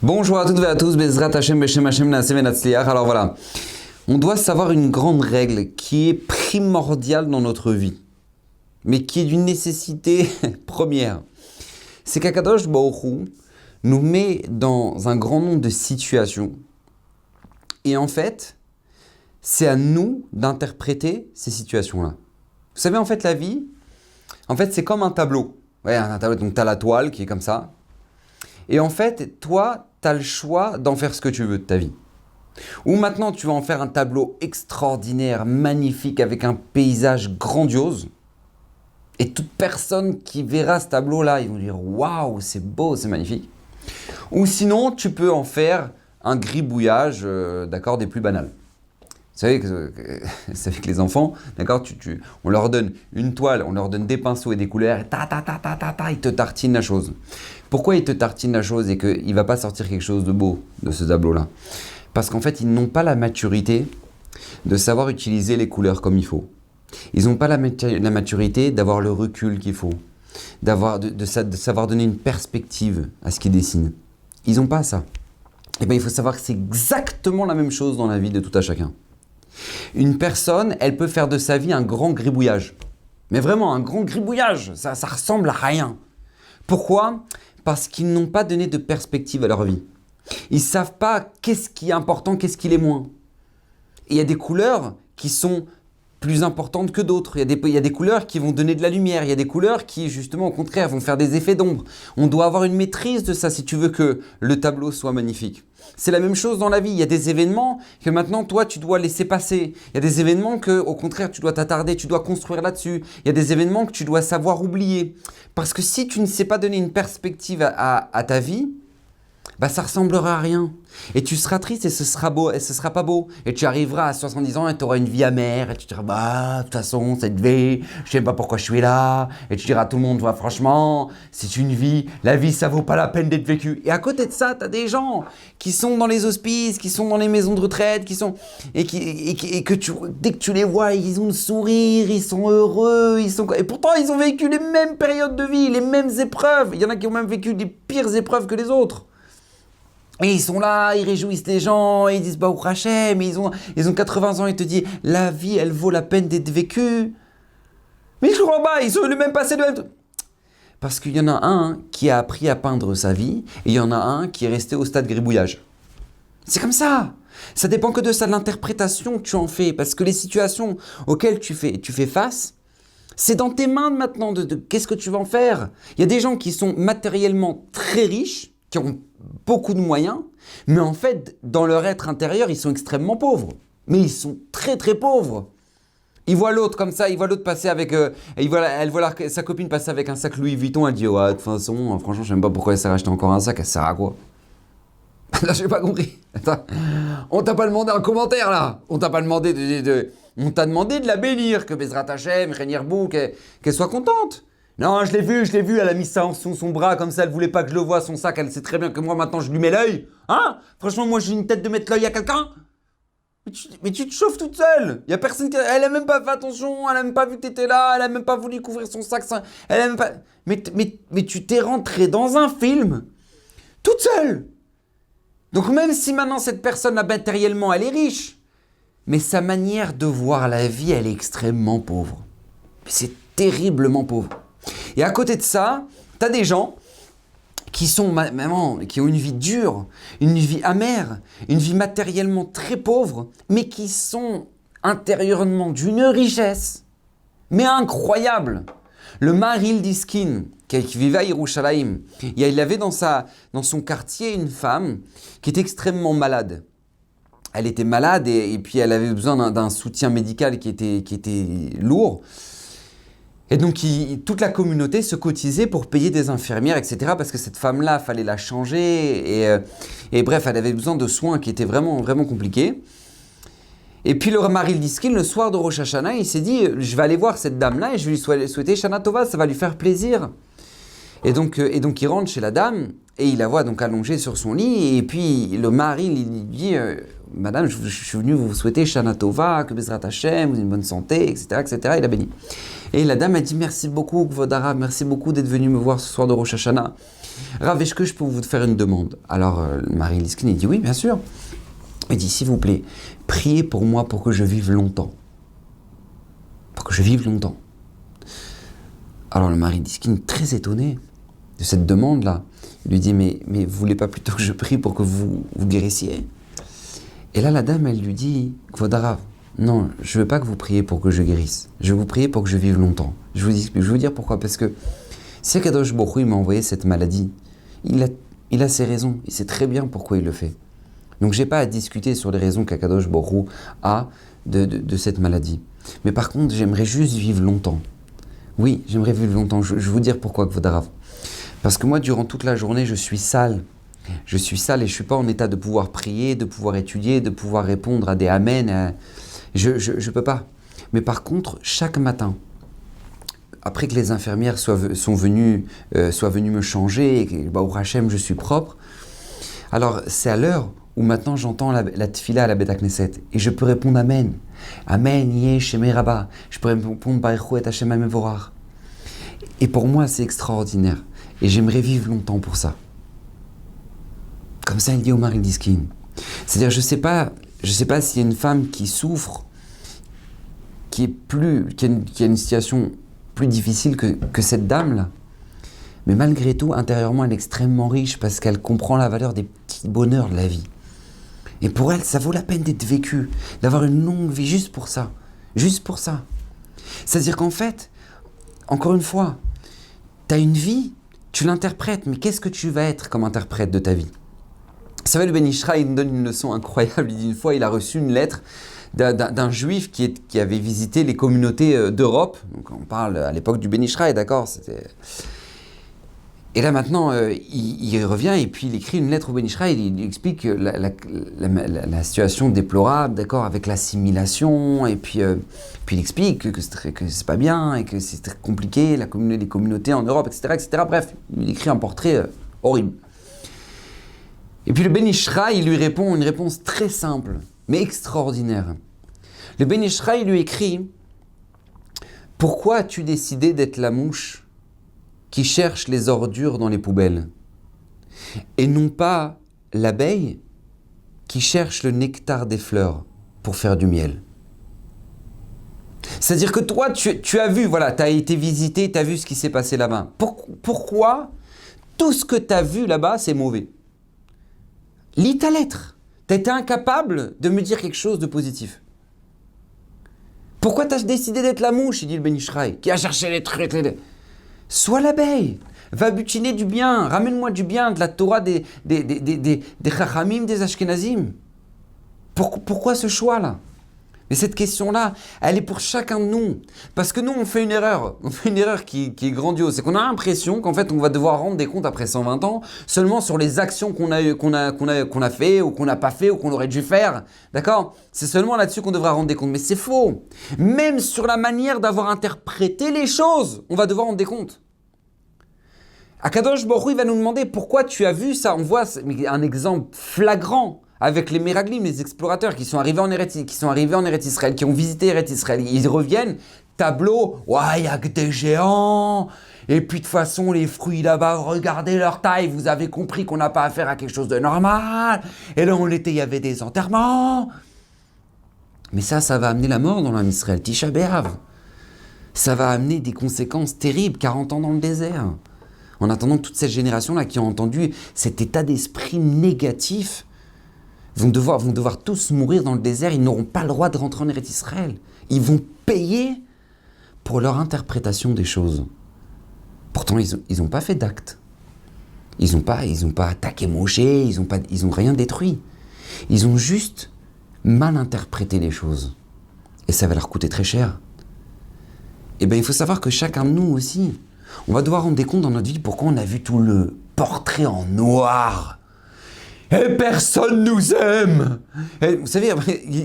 Bonjour à toutes et à tous, Bezrat Hashem, Beshem Hashem, Naaseh Venatzliach. Alors voilà, on doit savoir une grande règle qui est primordiale dans notre vie, mais qui est d'une nécessité première. C'est qu'Akadosh Baruch Hu nous met dans un grand nombre de situations. Et en fait, c'est à nous d'interpréter ces situations-là. Vous savez, en fait, la vie, c'est comme un tableau. Ouais, un tableau, donc tu as la toile qui est comme ça. Et en fait, toi, tu as le choix d'en faire ce que tu veux de ta vie. Ou maintenant, tu vas en faire un tableau extraordinaire, magnifique, avec un paysage grandiose. Et toute personne qui verra ce tableau-là, ils vont dire « Waouh, c'est beau, c'est magnifique ». Ou sinon, tu peux en faire un gribouillage, des plus banals. Vous savez que les enfants, d'accord, on leur donne une toile, on leur donne des pinceaux et des couleurs, et ils te tartinent la chose. Pourquoi ils te tartinent la chose et qu'il ne va pas sortir quelque chose de beau de ce tableau-là? Parce qu'en fait, ils n'ont pas la maturité de savoir utiliser les couleurs comme il faut. Ils n'ont pas la maturité d'avoir le recul qu'il faut, de savoir donner une perspective à ce qu'ils dessinent. Ils n'ont pas ça. Et bien, il faut savoir que c'est exactement la même chose dans la vie de tout à chacun. Une personne, elle peut faire de sa vie un grand gribouillage. Mais vraiment, un grand gribouillage, ça ressemble à rien. Pourquoi? Parce qu'ils n'ont pas donné de perspective à leur vie. Ils ne savent pas qu'est-ce qui est important, qu'est-ce qui l'est moins. Et il y a des couleurs qui sont plus importantes que d'autres. Il y a des couleurs qui vont donner de la lumière. Il y a des couleurs qui, justement, au contraire, vont faire des effets d'ombre. On doit avoir une maîtrise de ça si tu veux que le tableau soit magnifique. C'est la même chose dans la vie. Il y a des événements que maintenant, toi, tu dois laisser passer. Il y a des événements que, au contraire, tu dois t'attarder, tu dois construire là-dessus. Il y a des événements que tu dois savoir oublier. Parce que si tu ne sais pas donner une perspective à ta vie, ça ressemblera à rien. Et tu seras triste et ce sera beau et ce sera pas beau. Et tu arriveras à 70 ans et tu auras une vie amère et tu te diras, de toute façon, cette vie, je sais pas pourquoi je suis là. Et tu diras à tout le monde, franchement, c'est une vie, la vie, ça vaut pas la peine d'être vécue. Et à côté de ça, tu as des gens qui sont dans les hospices, qui sont dans les maisons de retraite, dès que tu les vois, ils ont le sourire, ils sont heureux, et pourtant, ils ont vécu les mêmes périodes de vie, les mêmes épreuves. Il y en a qui ont même vécu des pires épreuves que les autres. Et ils sont là, ils réjouissent les gens, ils disent Baruch Hashem, ils ont 80 ans, ils te disent la vie, elle vaut la peine d'être vécue. Mais je comprends pas, ils sont le même passé de elle. Parce qu'il y en a un qui a appris à peindre sa vie, et il y en a un qui est resté au stade gribouillage. C'est comme ça. Ça dépend que de ça, de l'interprétation que tu en fais. Parce que les situations auxquelles tu fais face, c'est dans tes mains maintenant de qu'est-ce que tu vas en faire. Il y a des gens qui sont matériellement très riches, qui ont beaucoup de moyens, mais en fait, dans leur être intérieur, ils sont extrêmement pauvres. Mais ils sont très très pauvres. Ils voient l'autre comme ça, ils voient l'autre passer avec... elle voit sa copine passer avec un sac Louis Vuitton, elle dit « Ouais, de toute façon, franchement, je sais même pas pourquoi elle s'est racheté encore un sac, elle sert à quoi ?» Là, j'ai pas compris. Attends, on t'a pas demandé un commentaire, là. On t'a pas demandé on t'a demandé de la bénir, que Bezrat Hashem, Rénier Bou, qu'elle soit contente. Non, je l'ai vu, elle a mis ça sous son bras comme ça, elle voulait pas que je le voie, son sac, elle sait très bien que moi maintenant je lui mets l'œil. Hein? Franchement, moi j'ai une tête de mettre l'œil à quelqu'un. Mais tu te chauffes toute seule. Il y a personne elle a même pas fait attention, elle a même pas vu que t'étais là, elle a même pas voulu couvrir son sac, elle a même pas... Mais tu t'es rentré dans un film toute seule. Donc même si maintenant cette personne, là, matériellement, elle est riche, mais sa manière de voir la vie, elle est extrêmement pauvre. C'est terriblement pauvre. Et à côté de ça, tu as des gens qui ont une vie dure, une vie amère, une vie matériellement très pauvre, mais qui sont intérieurement d'une richesse, mais incroyable. Le Maharil Diskin, qui vivait à Yerushalayim, il avait dans son quartier une femme qui était extrêmement malade. Elle était malade et puis elle avait besoin d'un soutien médical qui était lourd. Et donc, toute la communauté se cotisait pour payer des infirmières, etc. Parce que cette femme-là, il fallait la changer. Et bref, elle avait besoin de soins qui étaient vraiment, vraiment compliqués. Et puis, le Maharil Diskin, le soir de Rosh Hashanah, il s'est dit, je vais aller voir cette dame-là et je vais lui souhaiter Shana Tova, ça va lui faire plaisir. Et donc, il rentre chez la dame et il la voit donc allongée sur son lit. Et puis, le Maharil, il dit, Madame, je suis venu vous souhaiter Shana Tova, que Bezrat Hashem, vous avez une bonne santé, etc., etc. Il a béni. Et la dame a dit merci beaucoup, Kvodara, merci beaucoup d'être venu me voir ce soir de Rosh Hashanah. Rav, est-ce que je peux vous faire une demande? Alors, le Maharal Diskin, il dit oui, bien sûr. Il dit, s'il vous plaît, priez pour moi pour que je vive longtemps. Pour que je vive longtemps. Alors, le Maharal Diskin, très étonné de cette demande-là, il lui dit, mais vous voulez pas plutôt que je prie pour que vous guérissiez? Et là, la dame, elle lui dit, Kvod Harav, non, je veux pas que vous priez pour que je guérisse. Je veux vous prier pour que je vive longtemps. Je vais vous dire pourquoi. Parce que si Akadosh Baruch Hu m'a envoyé cette maladie, il a ses raisons. Il sait très bien pourquoi il le fait. Donc, j'ai pas à discuter sur les raisons qu'Akadosh Baruch Hu a de cette maladie. Mais par contre, j'aimerais juste vivre longtemps. Oui, j'aimerais vivre longtemps. Je vais vous dire pourquoi, Kvod Harav. Parce que moi, durant toute la journée, je suis sale. Je suis sale et je ne suis pas en état de pouvoir prier, de pouvoir étudier, de pouvoir répondre à des amen. Je ne peux pas. Mais par contre, chaque matin, après que les infirmières soient venues me changer et que, au Hachem, je suis propre, alors c'est à l'heure où maintenant j'entends la tfila à la Beth Knesset et je peux répondre amen. Amen, yeh, shemei rabba. Je peux répondre Baruch et Hashem hamevorach. Et pour moi, c'est extraordinaire. Et j'aimerais vivre longtemps pour ça. Comme ça, il dit au Maharal Diskin. C'est-à-dire, je sais pas s'il y a une femme qui souffre, qui a une situation plus difficile que cette dame-là. Mais malgré tout, intérieurement, elle est extrêmement riche parce qu'elle comprend la valeur des petits bonheurs de la vie. Et pour elle, ça vaut la peine d'être vécu, d'avoir une longue vie juste pour ça. Juste pour ça. C'est-à-dire qu'en fait, encore une fois, tu as une vie, tu l'interprètes, mais qu'est-ce que tu vas être comme interprète de ta vie? Vous savez, le Ben Ish Chai, il nous donne une leçon incroyable. Il dit une fois, il a reçu une lettre d'un juif qui avait visité les communautés d'Europe. Donc on parle à l'époque du Ben Ish Chai, d'accord? Et là maintenant, il revient et puis il écrit une lettre au Ben Ish Chai. Il explique la situation déplorable, d'accord, avec l'assimilation. Et puis il explique que c'est pas bien et que c'est très compliqué, les communautés en Europe, etc., etc. Bref, il écrit un portrait horrible. Et puis le Ben Ish Chai, il lui répond une réponse très simple, mais extraordinaire. Le Ben Ish Chai lui écrit « Pourquoi as-tu décidé d'être la mouche qui cherche les ordures dans les poubelles et non pas l'abeille qui cherche le nectar des fleurs pour faire du miel ?» C'est-à-dire que toi, tu as vu, voilà, tu as été visité, tu as vu ce qui s'est passé là-bas. Pourquoi tout ce que tu as vu là-bas, c'est mauvais? Lis ta lettre. Tu as été incapable de me dire quelque chose de positif. Pourquoi tu as décidé d'être la mouche, il dit le Ben Ish Chai, qui a cherché les trucs. Sois l'abeille. Va butiner du bien. Ramène-moi du bien, de la Torah des Chachamim, des Ashkenazim. Pourquoi ce choix-là? Mais cette question-là, elle est pour chacun de nous. Parce que nous, on fait une erreur. On fait une erreur qui est grandiose. C'est qu'on a l'impression qu'en fait, on va devoir rendre des comptes après 120 ans seulement sur les actions qu'on a fait ou qu'on n'a pas fait ou qu'on aurait dû faire. D'accord? C'est seulement là-dessus qu'on devra rendre des comptes. Mais c'est faux. Même sur la manière d'avoir interprété les choses, on va devoir rendre des comptes. Akadosh Baruch Hu, il va nous demander pourquoi tu as vu ça. On voit un exemple flagrant avec les Meraglim, les explorateurs qui sont arrivés en Eretz Israël, qui ont visité Eretz Israël. Ils reviennent, tableau, ouais, il n'y a que des géants. Et puis de toute façon, les fruits là-bas, regardez leur taille. Vous avez compris qu'on n'a pas affaire à quelque chose de normal. Et là, il y avait des enterrements. Mais ça va amener la mort dans l'âme Israël. Tisha B'Av. Ça va amener des conséquences terribles, 40 ans dans le désert. En attendant que toute cette génération-là qui a entendu cet état d'esprit négatif vont devoir tous mourir dans le désert, ils n'auront pas le droit de rentrer en Eretz Israël. Ils vont payer pour leur interprétation des choses. Pourtant, ils n'ont pas fait d'acte. Ils n'ont pas attaqué Moshe, ils n'ont rien détruit. Ils ont juste mal interprété les choses. Et ça va leur coûter très cher. Eh bien, il faut savoir que chacun de nous aussi, on va devoir rendre des comptes dans notre vie pourquoi on a vu tout le portrait en noir. Et personne nous aime. Et vous savez,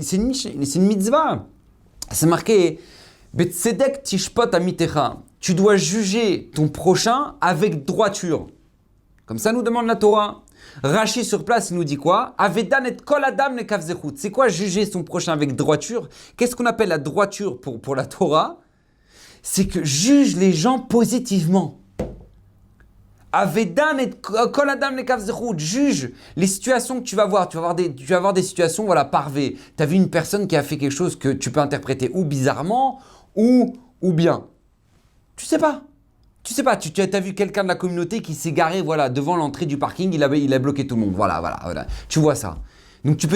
c'est une mitzvah. C'est marqué Betzedek tishpot amitecha. Tu dois juger ton prochain avec droiture. Comme ça nous demande la Torah. Rachi sur place, il nous dit quoi? Avedan et kol adam le kavzechut. C'est quoi juger son prochain avec droiture? Qu'est-ce qu'on appelle la droiture pour la Torah? C'est que juge les gens positivement. Avedan et kol adam lekav zechut, juge les situations que tu vas voir. Tu vas avoir des situations, voilà, parvées. Tu as vu une personne qui a fait quelque chose que tu peux interpréter ou bizarrement ou bien. Tu sais pas. Tu as vu quelqu'un de la communauté qui s'est garé, voilà, devant l'entrée du parking, il a bloqué tout le monde. Voilà. Tu vois ça. Donc tu peux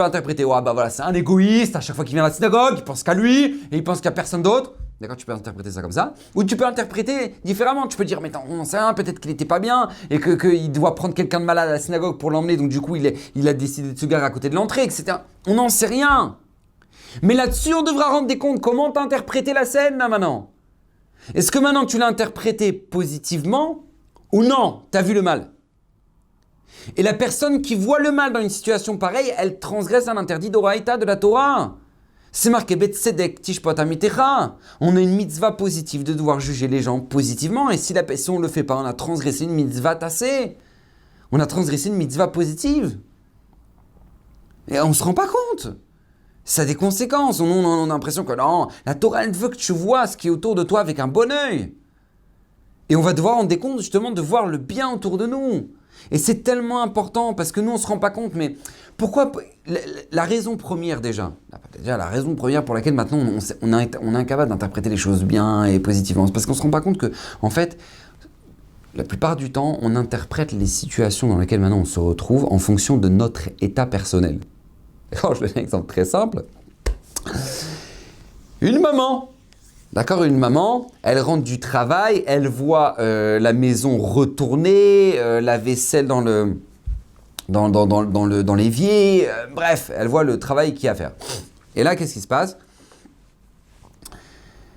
interpréter, ouais, bah voilà, c'est un égoïste, à chaque fois qu'il vient à la synagogue, il pense qu'à lui, et il pense qu'il n'y a personne d'autre. D'accord, tu peux interpréter ça comme ça. Ou tu peux interpréter différemment. Tu peux dire, mais on n'en sait rien, peut-être qu'il n'était pas bien, et qu'il doit prendre quelqu'un de malade à la synagogue pour l'emmener, donc du coup, il a décidé de se garer à côté de l'entrée, etc. On n'en sait rien. Mais là-dessus, on devra rendre des comptes. Comment t'as interprété la scène, là, maintenant? Est-ce que maintenant, tu l'as interprété positivement, ou non, t'as vu le mal? Et la personne qui voit le mal dans une situation pareille, elle transgresse un interdit d'Oraïta de la Torah. C'est marqué Betsedek Tishpot Amitecha. On a une mitzvah positive de devoir juger les gens positivement. Et si on ne le fait pas, on a transgressé une mitzvah tassée. On a transgressé une mitzvah positive. Et on ne se rend pas compte. Ça a des conséquences. On a l'impression que non, la Torah, elle veut que tu vois ce qui est autour de toi avec un bon œil. Et on va devoir rendre des comptes justement de voir le bien autour de nous. Et c'est tellement important parce que nous, on ne se rend pas compte. Mais pourquoi la raison première déjà la raison première pour laquelle maintenant on est incapable d'interpréter les choses bien et positivement, c'est parce qu'on ne se rend pas compte que, en fait, la plupart du temps, on interprète les situations dans lesquelles maintenant on se retrouve en fonction de notre état personnel. Alors, je vais donner un exemple très simple. Une maman, elle rentre du travail, elle voit la maison retournée, la vaisselle dans l'évier, bref, elle voit le travail qu'il y a à faire. Et là, qu'est-ce qui se passe?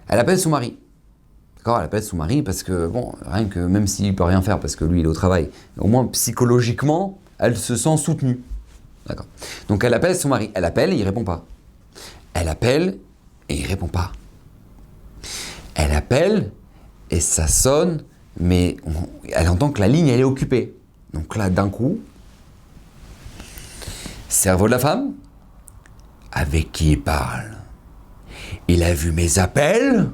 Elle appelle son mari. D'accord, elle appelle son mari parce que, bon, rien que, même s'il ne peut rien faire parce que lui, il est au travail, au moins psychologiquement, elle se sent soutenue. D'accord. Donc elle appelle son mari. Elle appelle et il ne répond pas. Elle appelle et il ne répond pas. Elle appelle et ça sonne, mais elle entend que la ligne, elle est occupée. Donc là, d'un coup, cerveau de la femme, avec qui il parle? Il a vu mes appels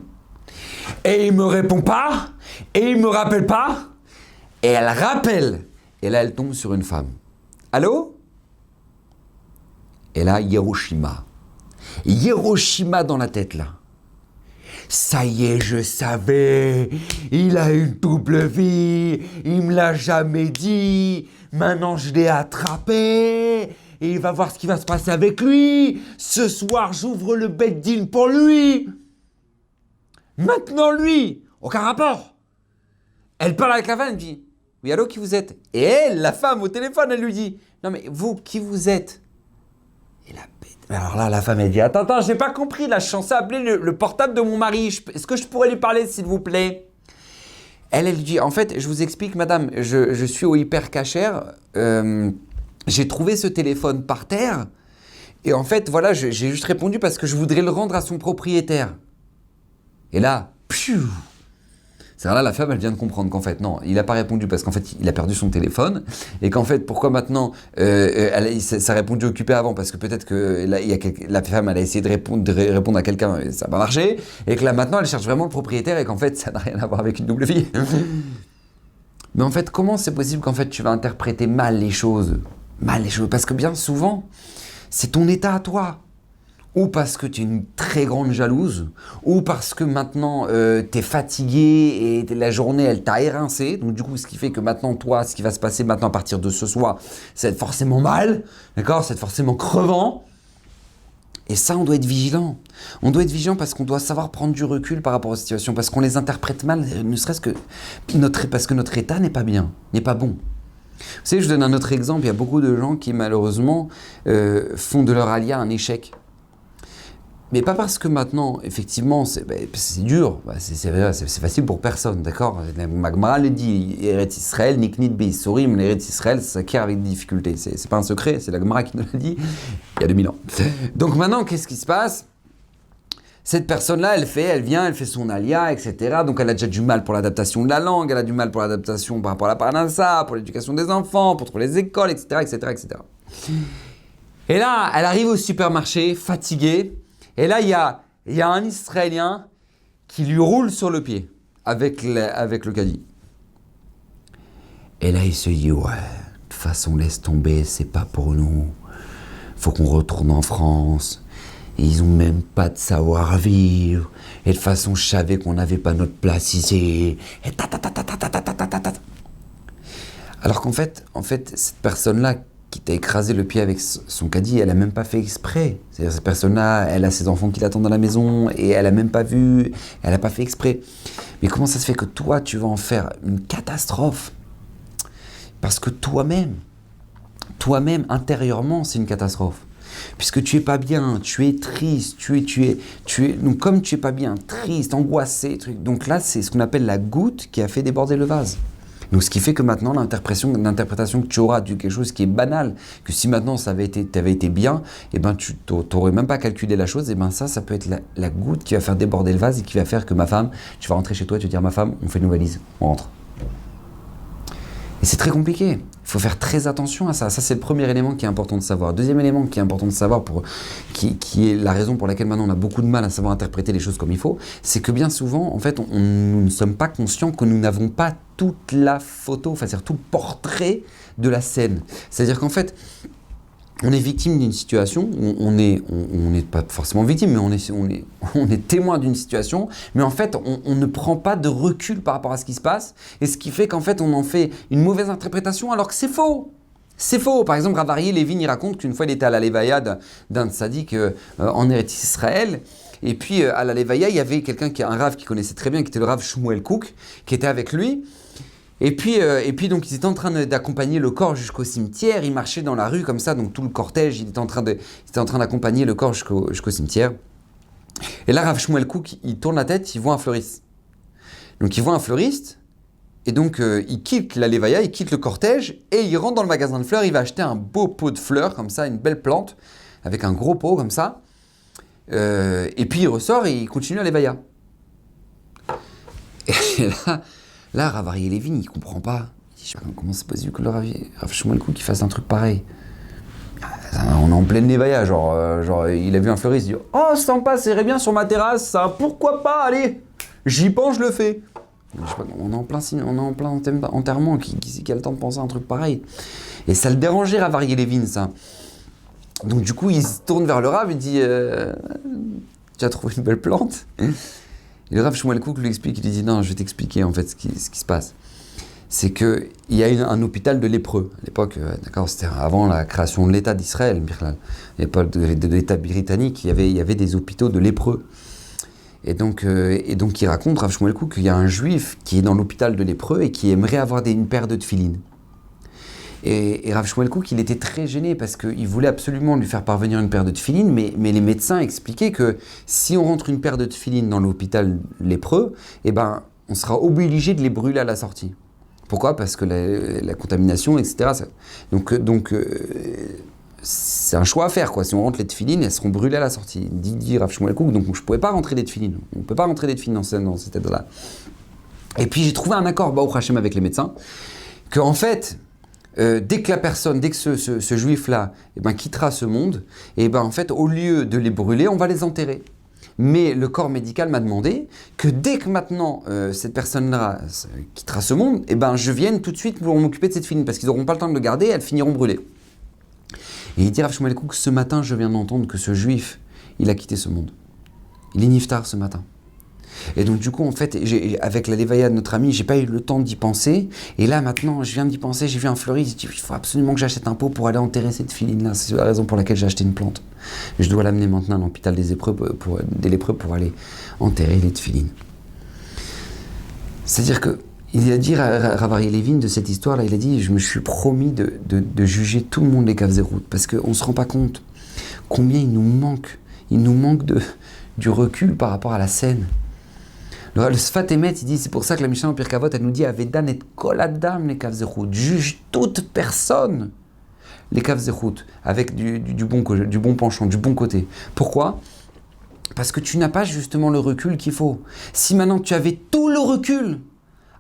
et il me répond pas et il me rappelle pas et elle rappelle et là elle tombe sur une femme. Allô? Et là Hiroshima dans la tête là. Ça y est, je savais, il a une double vie, il me l'a jamais dit, maintenant je l'ai attrapé, et il va voir ce qui va se passer avec lui, ce soir j'ouvre le bed-din pour lui. Maintenant lui, aucun rapport. Elle parle avec la femme, elle dit, oui allô, qui vous êtes? Et elle, la femme au téléphone, elle lui dit, non mais vous, qui vous êtes? Et la bête. Alors là, la femme, elle dit, attends, j'ai pas compris, là, je suis censé appeler le portable de mon mari. Est-ce que je pourrais lui parler, s'il vous plaît? Elle dit, en fait, je vous explique, madame, je suis au hyper cacher, j'ai trouvé ce téléphone par terre, et en fait, voilà, j'ai juste répondu parce que je voudrais le rendre à son propriétaire. Et là, pfiou! C'est-à-dire là, la femme, elle vient de comprendre qu'en fait, non, il n'a pas répondu parce qu'en fait, il a perdu son téléphone. Et qu'en fait, pourquoi maintenant, ça a répondu occupé avant? Parce que peut-être que là, la femme, elle a essayé de répondre à quelqu'un et ça n'a pas marché. Et que là, maintenant, elle cherche vraiment le propriétaire et qu'en fait, ça n'a rien à voir avec une double vie. Mais en fait, comment c'est possible qu'en fait, tu vas interpréter mal les choses? Parce que bien souvent, c'est ton état à toi. Ou parce que tu es une très grande jalouse, ou parce que maintenant tu es fatigué et la journée elle t'a érincé. Donc du coup, ce qui fait que maintenant toi, ce qui va se passer maintenant à partir de ce soir, ça va être forcément mal, d'accord? Ça va être forcément crevant. Et ça, on doit être vigilant. On doit être vigilant parce qu'on doit savoir prendre du recul par rapport aux situations, parce qu'on les interprète mal, ne serait-ce que parce que notre état n'est pas bien, n'est pas bon. Vous savez, je donne un autre exemple. Il y a beaucoup de gens qui malheureusement font de leur alia un échec. Mais pas parce que maintenant, effectivement, c'est dur, c'est facile pour personne, d'accord? Magmara le dit, Eretz Israël, Niknit Beisorim, l'Eretz Israël, ça s'acquiert avec des difficultés. C'est pas un secret, c'est la Gemara qui nous l'a dit il y a 2000 ans. Donc maintenant, qu'est-ce qui se passe? Cette personne-là, elle fait son alia, etc. Donc elle a déjà du mal pour l'adaptation de la langue, elle a du mal pour l'adaptation par rapport à la parnassa, pour l'éducation des enfants, pour trouver les écoles, etc., etc., etc. Et là, elle arrive au supermarché, fatiguée. Et là, il y a un Israélien qui lui roule sur le pied avec le caddie. Et là, il se dit, ouais, de toute façon, laisse tomber, c'est pas pour nous. Faut qu'on retourne en France. Et ils ont même pas de savoir-vivre. Et de toute façon, je savais qu'on n'avait pas notre place ici. Et ta ta ta ta ta ta ta ta ta ta. Alors qu'en fait, cette personne-là qui t'a écrasé le pied avec son caddie, elle a même pas fait exprès. C'est-à-dire cette personne-là, elle a ses enfants qui l'attendent à la maison et elle a même pas vu, elle a pas fait exprès. Mais comment ça se fait que toi, tu vas en faire une catastrophe? Parce que toi-même, intérieurement, c'est une catastrophe. Puisque tu es pas bien, tu es triste, donc comme tu es pas bien, triste, angoissé, donc là, c'est ce qu'on appelle la goutte qui a fait déborder le vase. Donc ce qui fait que maintenant, l'interprétation que tu auras de quelque chose qui est banal, que si maintenant ça avait été bien, eh ben tu n'aurais même pas calculé la chose, et ben ça peut être la goutte qui va faire déborder le vase et qui va faire que ma femme, tu vas rentrer chez toi et tu vas dire, ma femme, on fait nos valises, on rentre. Et c'est très compliqué. Il faut faire très attention à ça. Ça, c'est le premier élément qui est important de savoir. Deuxième élément qui est important de savoir, qui est la raison pour laquelle maintenant on a beaucoup de mal à savoir interpréter les choses comme il faut, c'est que bien souvent, en fait, nous ne sommes pas conscients que nous n'avons pas toute la photo, enfin, c'est-à-dire tout le portrait de la scène. C'est-à-dire qu'en fait, on est victime d'une situation, on n'est pas forcément victime, mais on est témoin d'une situation, mais en fait, on ne prend pas de recul par rapport à ce qui se passe, et ce qui fait qu'en fait, on en fait une mauvaise interprétation alors que c'est faux. C'est faux. Par exemple, Rav Aryeh Levin, il raconte qu'une fois, il était à la Levaya d'un tzaddik en Eretz Israël, et puis à la Levaya, il y avait un rav qu'il connaissait très bien, qui était le rav Shmuel Kouk, qui était avec lui. Et puis donc ils étaient en train d'accompagner le corps jusqu'au cimetière. Ils marchaient dans la rue comme ça, donc tout le cortège, ils étaient en train d'accompagner le corps jusqu'au cimetière. Et là, Rav Shmuel Kouk, il tourne la tête, il voit un fleuriste. Donc il voit un fleuriste, et donc il quitte la Levaya, il quitte le cortège, et il rentre dans le magasin de fleurs, il va acheter un beau pot de fleurs, comme ça, une belle plante, avec un gros pot comme ça. Et puis il ressort et il continue la Levaya. Et là, Rav Aryeh Levin, il comprend pas. Il dit, comment c'est possible que le Rav Shmuel Kouk fasse un truc pareil? On est en pleine Levaya, genre il a vu un fleuriste, il dit, oh, sympa, ça irait bien sur ma terrasse, ça, pourquoi pas, allez, j'y pense, je le fais. Je sais pas, on est en plein enterrement, qui a le temps de penser à un truc pareil? Et ça le dérangeait, Rav Aryeh Levin, ça. Donc du coup, il se tourne vers le Rav, il dit, tu as trouvé une belle plante? Et le Rav Shmuel Kouk lui explique, il lui dit, non, je vais t'expliquer en fait ce qui se passe. C'est qu'il y a un hôpital de lépreux. À l'époque, d'accord, c'était avant la création de l'État d'Israël, à l'époque de l'État britannique, il y avait des hôpitaux de lépreux. Et donc il raconte, Rav Shmuel Kouk, qu'il y a un juif qui est dans l'hôpital de lépreux et qui aimerait avoir une paire de tefilines. Et Rav Shmuel Kouk, il était très gêné parce qu'il voulait absolument lui faire parvenir une paire de tefilines, mais les médecins expliquaient que si on rentre une paire de tefilines dans l'hôpital lépreux, eh ben, on sera obligé de les brûler à la sortie. Pourquoi? Parce que la contamination, etc. Donc c'est un choix à faire, quoi. Si on rentre les tefilines, elles seront brûlées à la sortie. Dit Rav Shmuel Kouk, donc je ne pouvais pas rentrer des tefilines. On ne peut pas rentrer des tefilines dans cet état-là. Et puis j'ai trouvé un accord, Baruch Hashem, avec les médecins, qu'en fait, dès que ce juif-là quittera ce monde, et ben en fait, au lieu de les brûler, on va les enterrer. Mais le corps médical m'a demandé que dès que maintenant cette personne-là quittera ce monde, et ben je vienne tout de suite pour m'occuper de cette tefilines, parce qu'ils n'auront pas le temps de le garder, elles finiront brûlées. Et il dit Rav Shmuel Kouk, ce matin, je viens d'entendre que ce juif, il a quitté ce monde. Il est niftar ce matin. Et donc du coup, en fait, avec la Levaya de notre ami, j'ai pas eu le temps d'y penser. Et là, maintenant, je viens d'y penser, j'ai vu un fleuriste, j'ai dit, il faut absolument que j'achète un pot pour aller enterrer cette filine-là. C'est la raison pour laquelle j'ai acheté une plante. Et je dois l'amener maintenant à l'hôpital des lépreux pour aller enterrer les tefilines. C'est-à-dire que, il a dit à Rav Aryeh Levin de cette histoire-là, il a dit, je me suis promis de juger tout le monde les Kavzerout, parce qu'on ne se rend pas compte combien il nous manque du recul par rapport à la scène. Le Sfat Emet, il dit, c'est pour ça que la Mishnah en Pirkei Avot, elle nous dit, Avedan et kol adam les Kavzerout, juge toute personne les Kavzerout, avec du bon penchant, du bon côté. Pourquoi? Parce que tu n'as pas justement le recul qu'il faut. Si maintenant tu avais tout le recul,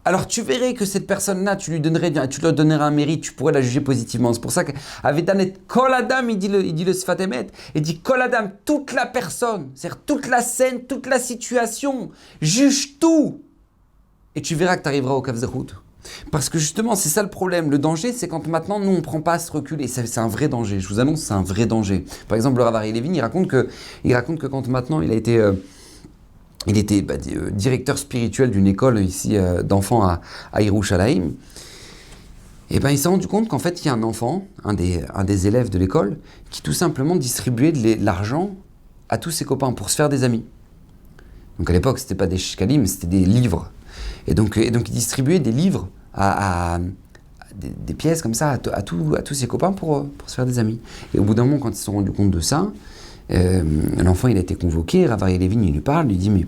alors tu verrais que cette personne-là, tu lui donnerais un mérite, tu pourrais la juger positivement. C'est pour ça qu'Avedan et kol adam, il dit le Sfat Emet, il dit kol adam, toute la personne, c'est-à-dire toute la scène, toute la situation, juge tout. Et tu verras que tu arriveras au Kavzerout. Parce que justement, c'est ça le problème. Le danger, c'est quand maintenant, nous, on ne prend pas à se reculer. C'est un vrai danger. Je vous annonce, c'est un vrai danger. Par exemple, le Rav Ari Levin, il raconte que quand maintenant, il était directeur spirituel d'une école ici d'enfants à Yerushalayim. Et ben, il s'est rendu compte qu'en fait, il y a un enfant, un des élèves de l'école, qui tout simplement distribuait de l'argent à tous ses copains pour se faire des amis. Donc à l'époque, c'était pas des shkalim, c'était des livres. Et donc il distribuait des livres à des pièces comme ça à tous ses copains pour se faire des amis. Et au bout d'un moment, quand ils se sont rendus compte de ça, l'enfant il a été convoqué, Rav Ari Levin il lui parle, il lui dit mais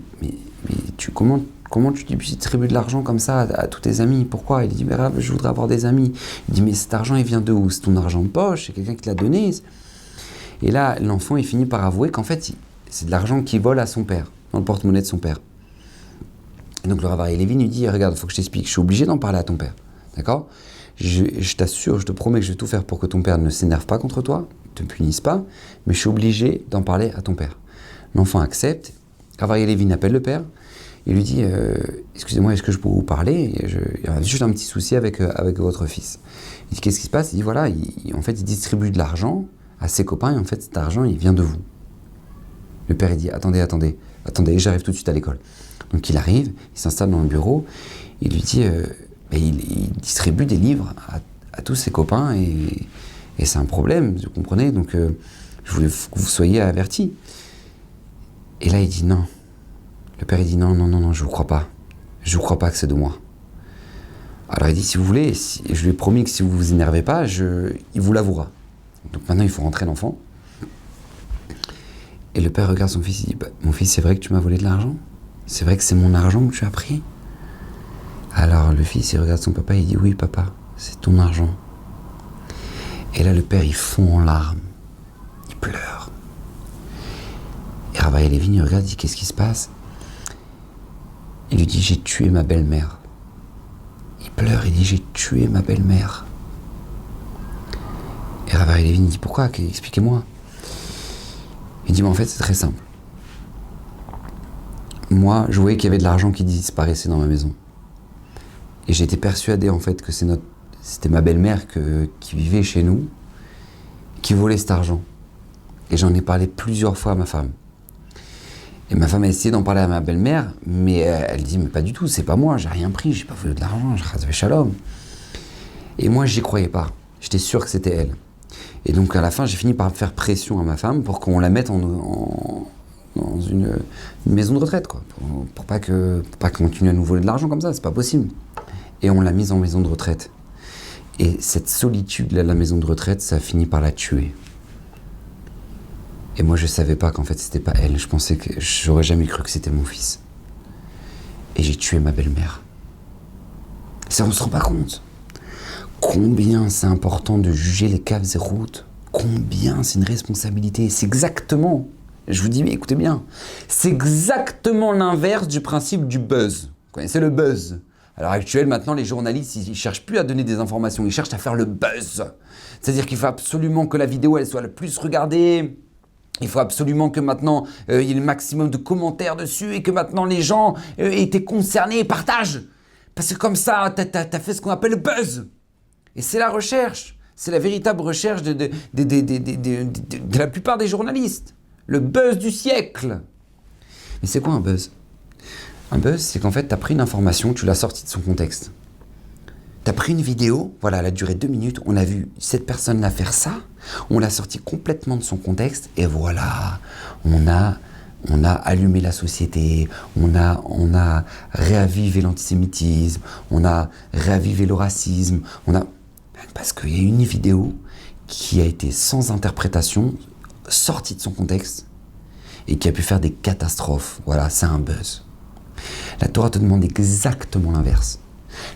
comment tu distribues de l'argent comme ça à tous tes amis? Pourquoi? Il dit mais Rav, je voudrais avoir des amis. Il dit mais cet argent il vient de où? C'est ton argent de poche? C'est quelqu'un qui te l'a donné? Et là l'enfant il finit par avouer qu'en fait c'est de l'argent qu'il vole à son père, dans le porte-monnaie de son père. Et donc le Rav Ari Levin lui dit regarde, il faut que je t'explique, je suis obligé d'en parler à ton père, d'accord? Je t'assure, je te promets que je vais tout faire pour que ton père ne s'énerve pas contre toi, ne te punisse pas, mais je suis obligé d'en parler à ton père. L'enfant accepte, Rav Ari Levin appelle le père, il lui dit excusez-moi, est-ce que je peux vous parler? Il y a juste un petit souci avec votre fils. Il dit qu'est-ce qui se passe? Il dit voilà, en fait il distribue de l'argent à ses copains et en fait cet argent il vient de vous. Le père il dit attendez, j'arrive tout de suite à l'école. Donc il arrive, il s'installe dans le bureau, il lui dit il distribue des livres à tous ses copains et c'est un problème, vous comprenez, donc je voulais que vous soyez avertis. Et là il dit non. Le père il dit non, je vous crois pas. Je vous crois pas que c'est de moi. Alors il dit si vous voulez, je lui ai promis que si vous vous énervez pas, il vous l'avouera. Donc maintenant il faut rentrer l'enfant. Et le père regarde son fils, il dit mon fils, c'est vrai que tu m'as volé de l'argent? C'est vrai que c'est mon argent que tu as pris? Alors le fils il regarde son papa, il dit oui papa, c'est ton argent. Et là le père il fond en larmes, il pleure. Et Rav Ari Levin il regarde, il dit qu'est-ce qui se passe? Il lui dit j'ai tué ma belle-mère. Il pleure, il dit j'ai tué ma belle-mère. Et Rav Ari Levin dit pourquoi? Expliquez-moi. Il dit mais en fait c'est très simple. Moi je voyais qu'il y avait de l'argent qui disparaissait dans ma maison. Et j'étais persuadé en fait que c'était ma belle-mère qui vivait chez nous, qui volait cet argent. Et j'en ai parlé plusieurs fois à ma femme. Et ma femme a essayé d'en parler à ma belle-mère, mais elle dit mais pas du tout, c'est pas moi, j'ai rien pris, j'ai pas volé de l'argent, je shalom. Et moi j'y croyais pas, j'étais sûr que c'était elle. Et donc à la fin j'ai fini par faire pression à ma femme pour qu'on la mette dans une maison de retraite, quoi, pour pas qu'elle continue à nous voler de l'argent comme ça, c'est pas possible. Et on l'a mise en maison de retraite. Et cette solitude là de la maison de retraite, ça a fini par la tuer. Et moi je savais pas qu'en fait c'était pas elle, je pensais que j'aurais jamais cru que c'était mon fils. Et j'ai tué ma belle-mère. Ça on se rend pas compte. Combien c'est important de juger les caves et routes. Combien c'est une responsabilité. C'est exactement, je vous dis mais écoutez bien, c'est exactement l'inverse du principe du buzz. Vous connaissez le buzz? À l'heure actuelle, maintenant, les journalistes, ils ne cherchent plus à donner des informations, ils cherchent à faire le buzz. C'est-à-dire qu'il faut absolument que la vidéo, elle soit la plus regardée. Il faut absolument que maintenant, il y ait le maximum de commentaires dessus et que maintenant, les gens aient été concernés et partagent. Parce que comme ça, t'as fait ce qu'on appelle le buzz. Et c'est la recherche. C'est la véritable recherche de la plupart des journalistes. Le buzz du siècle. Mais c'est quoi un buzz? Un buzz, c'est qu'en fait, tu as pris une information, tu l'as sortie de son contexte. Tu as pris une vidéo, voilà, elle a duré 2 minutes, on a vu cette personne-là faire ça, on l'a sortie complètement de son contexte, et voilà, on a allumé la société, on a réavivé l'antisémitisme, on a réavivé le racisme, parce qu'il y a une vidéo qui a été sans interprétation, sortie de son contexte, et qui a pu faire des catastrophes. Voilà, c'est un buzz. La Torah te demande exactement l'inverse.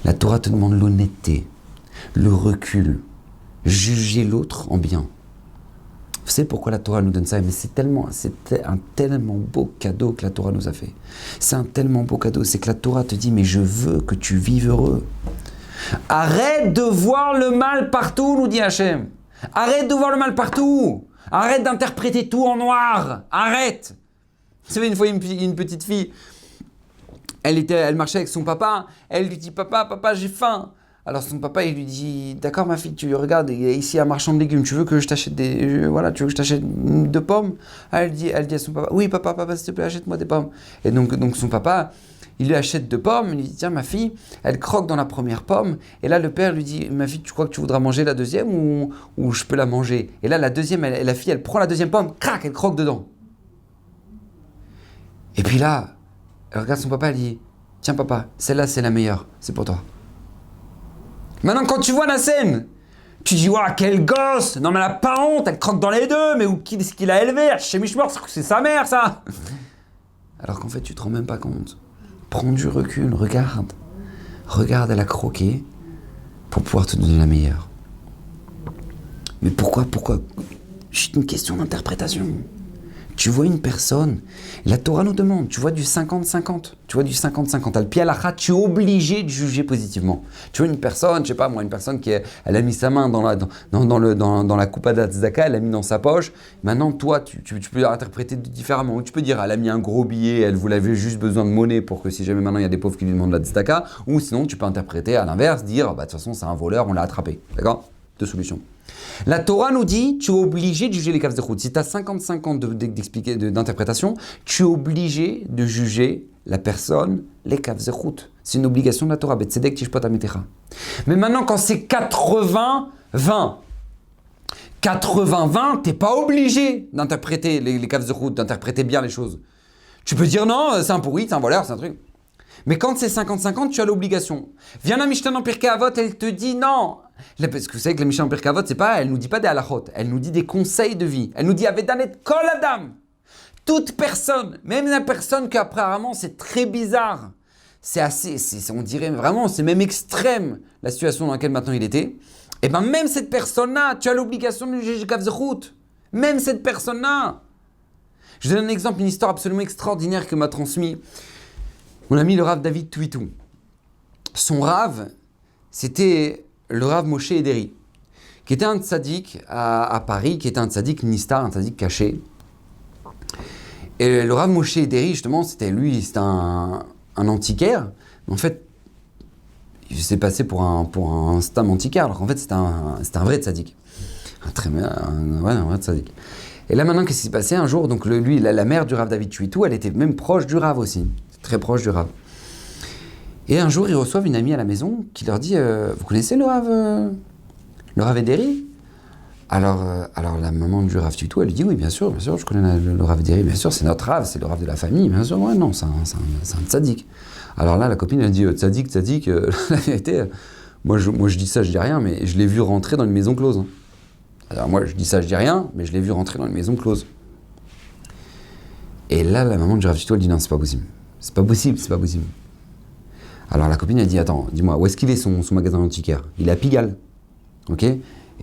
La Torah te demande l'honnêteté, le recul, juger l'autre en bien. Vous savez pourquoi la Torah nous donne ça? Mais c'était un tellement beau cadeau que la Torah nous a fait. C'est un tellement beau cadeau, c'est que la Torah te dit mais je veux que tu vives heureux. Arrête de voir le mal partout, nous dit Hachem. Arrête de voir le mal partout. Arrête d'interpréter tout en noir. Arrête. Vous savez, une fois, une petite fille, elle marchait avec son papa, elle lui dit papa, j'ai faim. Alors son papa, il lui dit, d'accord ma fille, tu regardes, il y a ici un marchand de légumes, tu veux que je t'achète tu veux que je t'achète 2 pommes? Elle dit à son papa, oui papa, s'il te plaît, achète-moi des pommes. Et donc son papa, il lui achète 2 pommes, il lui dit, tiens ma fille, elle croque dans la première pomme, et là le père lui dit, ma fille, tu crois que tu voudras manger la deuxième ou je peux la manger? Et là la deuxième, la fille, elle prend la deuxième pomme, crac, elle croque dedans. Et puis là, elle regarde son papa, elle dit, tiens papa, celle-là c'est la meilleure, c'est pour toi. Maintenant, quand tu vois la scène, tu dis, waouh, quel gosse! Non, mais elle n'a pas honte, elle croque dans les deux, mais qui est-ce qu'il a élevé? Chez Michmor, c'est sa mère, ça! Alors qu'en fait, tu te rends même pas compte. Prends du recul, regarde. Regarde, elle a croqué pour pouvoir te donner la meilleure. Mais pourquoi? C'est une question d'interprétation. Tu vois une personne, la Torah nous demande, tu vois du 50-50, t'as le pied à la chat, tu es obligé de juger positivement. Tu vois une personne, je sais pas moi, une personne elle a mis sa main dans la coupa d'Atzedaka, elle l'a mis dans sa poche, maintenant toi, tu peux interpréter différemment, ou tu peux dire, elle a mis un gros billet, elle vous avait juste besoin de monnaie pour que si jamais maintenant il y a des pauvres qui lui demandent la Tzedaka, ou sinon tu peux interpréter à l'inverse, dire, de toute façon c'est un voleur, on l'a attrapé, d'accord? 2 solutions. La Torah nous dit, tu es obligé de juger les kav zechut. Si tu as 50-50 d'interprétation, tu es obligé de juger la personne, les kav zechut. C'est une obligation de la Torah. Betzedek tishpot ametecha. Mais maintenant, quand c'est 80-20, 80-20, t'es pas obligé d'interpréter les kav zechut, d'interpréter bien les choses. Tu peux dire non, c'est un pourri, c'est un voleur, c'est un truc. Mais quand c'est 50-50, tu as l'obligation. Viens la Mishnah en Pirkei Avot, elle te dit non. Parce que vous savez que la Mishnah en Pirkei Avot, elle nous dit pas des halachot, elle nous dit des conseils de vie. Elle nous dit Avedanet kol adam. Toute personne, même la personne qu'apparemment c'est très bizarre, on dirait vraiment, c'est même extrême la situation dans laquelle maintenant il était. Et bien même cette personne-là, tu as l'obligation de juger kav zechut. Même cette personne-là. Je donne un exemple, une histoire absolument extraordinaire que m'a transmis mon ami le Rav David Twitou. Son Rav, c'était le Rav Moshe Ederi, qui était un tzaddik à Paris, qui était un tzaddik nistar, un tzaddik caché. Et le Rav Moshe Ederi, justement, c'était un antiquaire. Mais en fait, il s'est passé pour un stam antiquaire, alors qu'en fait, c'était un vrai tzaddik. Un vrai tzaddik. Et là, maintenant, qu'est-ce qui s'est passé? Un jour, donc la mère du Rav David Twitou, elle était même proche du Rav aussi. Très proche du Rav. Et un jour, ils reçoivent une amie à la maison qui leur dit vous connaissez le Rav Ederi? Alors la maman du Rav Twitou, elle lui dit oui, bien sûr, je connais le Rav Ederi, bien sûr, c'est notre Rav, c'est le Rav de la famille, bien sûr, ouais, non, c'est un tzaddik. Alors là, la copine, elle dit tzaddik, la vérité, moi je dis ça, je dis rien, mais je l'ai vu rentrer dans une maison close. Hein. Alors moi, je dis ça, je dis rien, mais je l'ai vu rentrer dans une maison close. Et là, la maman du Rav Twitou, elle dit non, c'est pas possible. C'est pas possible. Alors la copine, elle dit, attends, dis-moi, où est-ce qu'il est son magasin antiquaire? Il est à Pigalle, ok?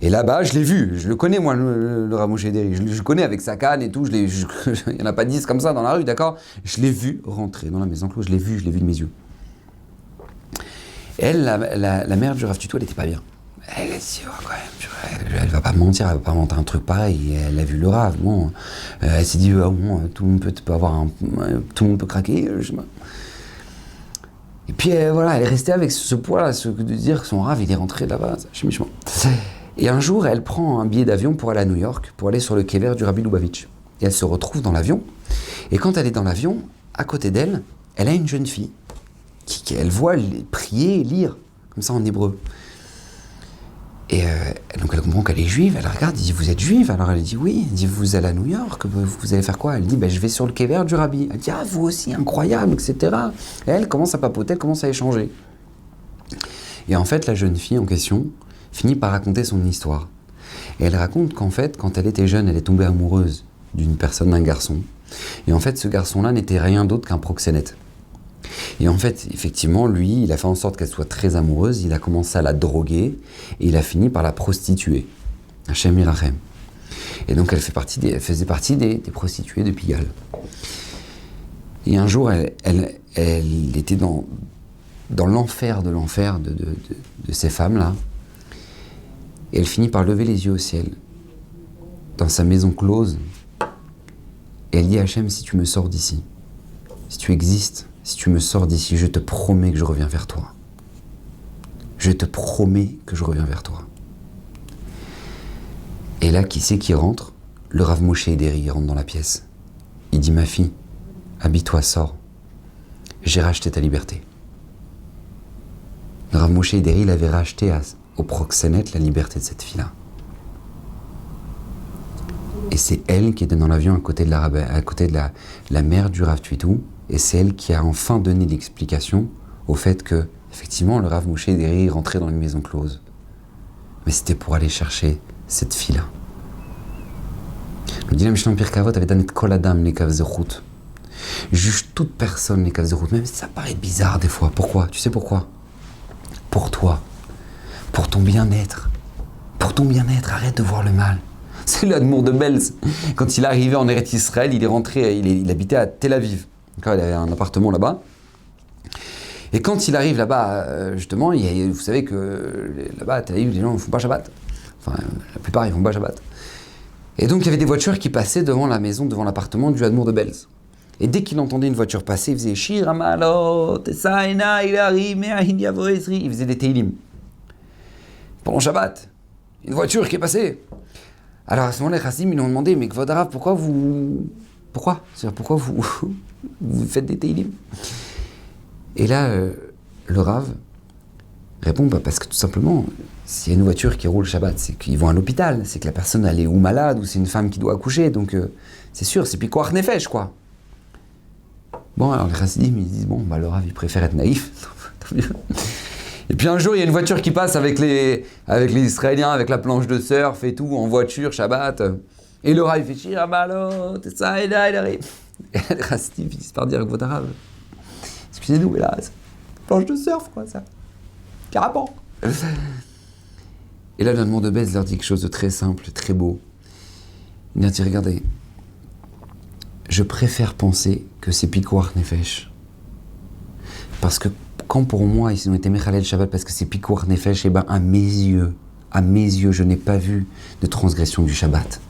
Et là-bas, je l'ai vu, je le connais moi, le Rav Moshe Ederi, je le connais avec sa canne et tout, il n'y en a pas 10 comme ça dans la rue, d'accord? Je l'ai vu rentrer dans la maison close, je l'ai vu de mes yeux. Et elle, la mère du Rav Twitou, elle était pas bien. Elle a dit, oh, quand même, elle va pas mentir, elle va pas inventer un truc pareil. Elle a vu le Rav, bon, elle s'est dit, oh, bon, tout le monde tout le monde peut craquer, je sais pas. Et puis voilà, elle est restée avec ce poids-là, de dire que son Rav, il est rentré là-bas, chez Michmor. Et un jour, elle prend un billet d'avion pour aller à New York, pour aller sur le kever du Rabbi Lubavitch. Et elle se retrouve dans l'avion. Et quand elle est dans l'avion, à côté d'elle, elle a une jeune fille qu'elle voit prier et lire, comme ça en hébreu. Et donc elle comprend qu'elle est juive, elle regarde, elle dit, vous êtes juive? Alors elle dit, oui. Elle dit, vous allez à New York, vous allez faire quoi? Elle dit, je vais sur le kever du Rabbi. Elle dit, ah, vous aussi, incroyable, etc. Et elle commence à papoter, elle commence à échanger. Et en fait, la jeune fille en question finit par raconter son histoire. Et elle raconte qu'en fait, quand elle était jeune, elle est tombée amoureuse d'une personne, d'un garçon. Et en fait, ce garçon-là n'était rien d'autre qu'un proxénète. Et en fait, effectivement, lui, il a fait en sorte qu'elle soit très amoureuse, il a commencé à la droguer, et il a fini par la prostituer. Hashem Yirachem. Et donc, elle faisait partie des prostituées de Pigalle. Et un jour, elle était dans l'enfer de ces femmes-là, et elle finit par lever les yeux au ciel, dans sa maison close, et elle dit à Hashem, si tu me sors d'ici, si tu existes, si tu me sors d'ici, je te promets que je reviens vers toi. Je te promets que je reviens vers toi. Et là, qui c'est qui rentre? Le Rav Moshe Ederi rentre dans la pièce. Il dit, ma fille, habille-toi, sors. J'ai racheté ta liberté. Le Rav Moshe Ederi, il avait racheté au proxénète la liberté de cette fille-là. Et c'est elle qui était dans l'avion à côté de la mère du Rav Tuitou, et c'est elle qui a enfin donné l'explication au fait que, effectivement, le Rav Moshe Ederi rentrait dans une maison close. Mais c'était pour aller chercher cette fille-là. Le Dina Mishnah Pirkei Avot avait donné Kol Adam les Kav Zechut. Juge toute personne les Kav Zechut, même si ça paraît bizarre des fois. Pourquoi? Tu sais pourquoi? Pour toi, pour ton bien-être. Pour ton bien-être, arrête de voir le mal. C'est l'Admour de Belz. Quand il est arrivé en Eretz Israël, il est rentré, il habitait à Tel Aviv. Il avait un appartement là-bas. Et quand il arrive là-bas, justement, vous savez que là-bas, à Tel Aviv, les gens ne font pas Shabbat. Enfin, la plupart, ils ne font pas Shabbat. Et donc, il y avait des voitures qui passaient devant la maison, devant l'appartement du Admour de Belz. Et dès qu'il entendait une voiture passer, il faisait Shir Amalot, Esaina, Ilari, Me'ahin Yavo Ezri. Il faisait des Teilim. Pendant Shabbat, une voiture qui est passée. Alors à ce moment-là, les Chassidim, ils lui ont demandé, mais Kvod Harav, pourquoi vous faites des Teilim? Et là, le Rav répond, parce que tout simplement, s'il y a une voiture qui roule Shabbat, c'est qu'ils vont à l'hôpital, c'est que la personne elle est ou malade, ou c'est une femme qui doit accoucher, donc c'est sûr, c'est Pikuach Nefesh, quoi. Bon, alors les Chassidim, ils disent, le Rav, il préfère être naïf. Et puis un jour, il y a une voiture qui passe avec les Israéliens, avec la planche de surf et tout, en voiture, Shabbat. Et le Rav, il fait Shir Amalot, ça, et là, il arrive. Et les Chassidim finissent par dire, Kvod Harav, excusez-nous, mais là, c'est planche de surf, quoi, ça. Carapant. Et là, le Admour de Belz leur dit quelque chose de très simple, très beau. Il leur dit, regardez, je préfère penser que c'est Pikuach Nefesh. Parce que quand pour moi, ils ont été Mechalel Shabbat parce que c'est Pikuach Nefesh, et à mes yeux, je n'ai pas vu de transgression du Shabbat.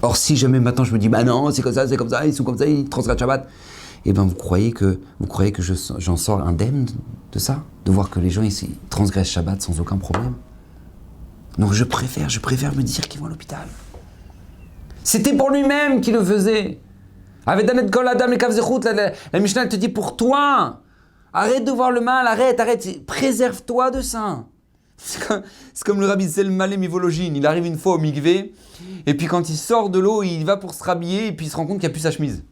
Or, si jamais maintenant je me dis, non, c'est comme ça, ils sont comme ça, ils transgressent Shabbat, vous croyez que j'en sors indemne de ça? De voir que les gens ici transgressent Shabbat sans aucun problème? Donc je préfère me dire qu'ils vont à l'hôpital. C'était pour lui-même qu'il le faisait. Avec Danet Kol Adam le Kav Zechut, la Mishnah elle te dit pour toi. Arrête de voir le mal, arrête, préserve-toi de ça. C'est comme le Rabbi Zel Malem Ivologine, il arrive une fois au mikvé, et puis quand il sort de l'eau, il va pour se rhabiller, et puis il se rend compte qu'il n'y a plus sa chemise.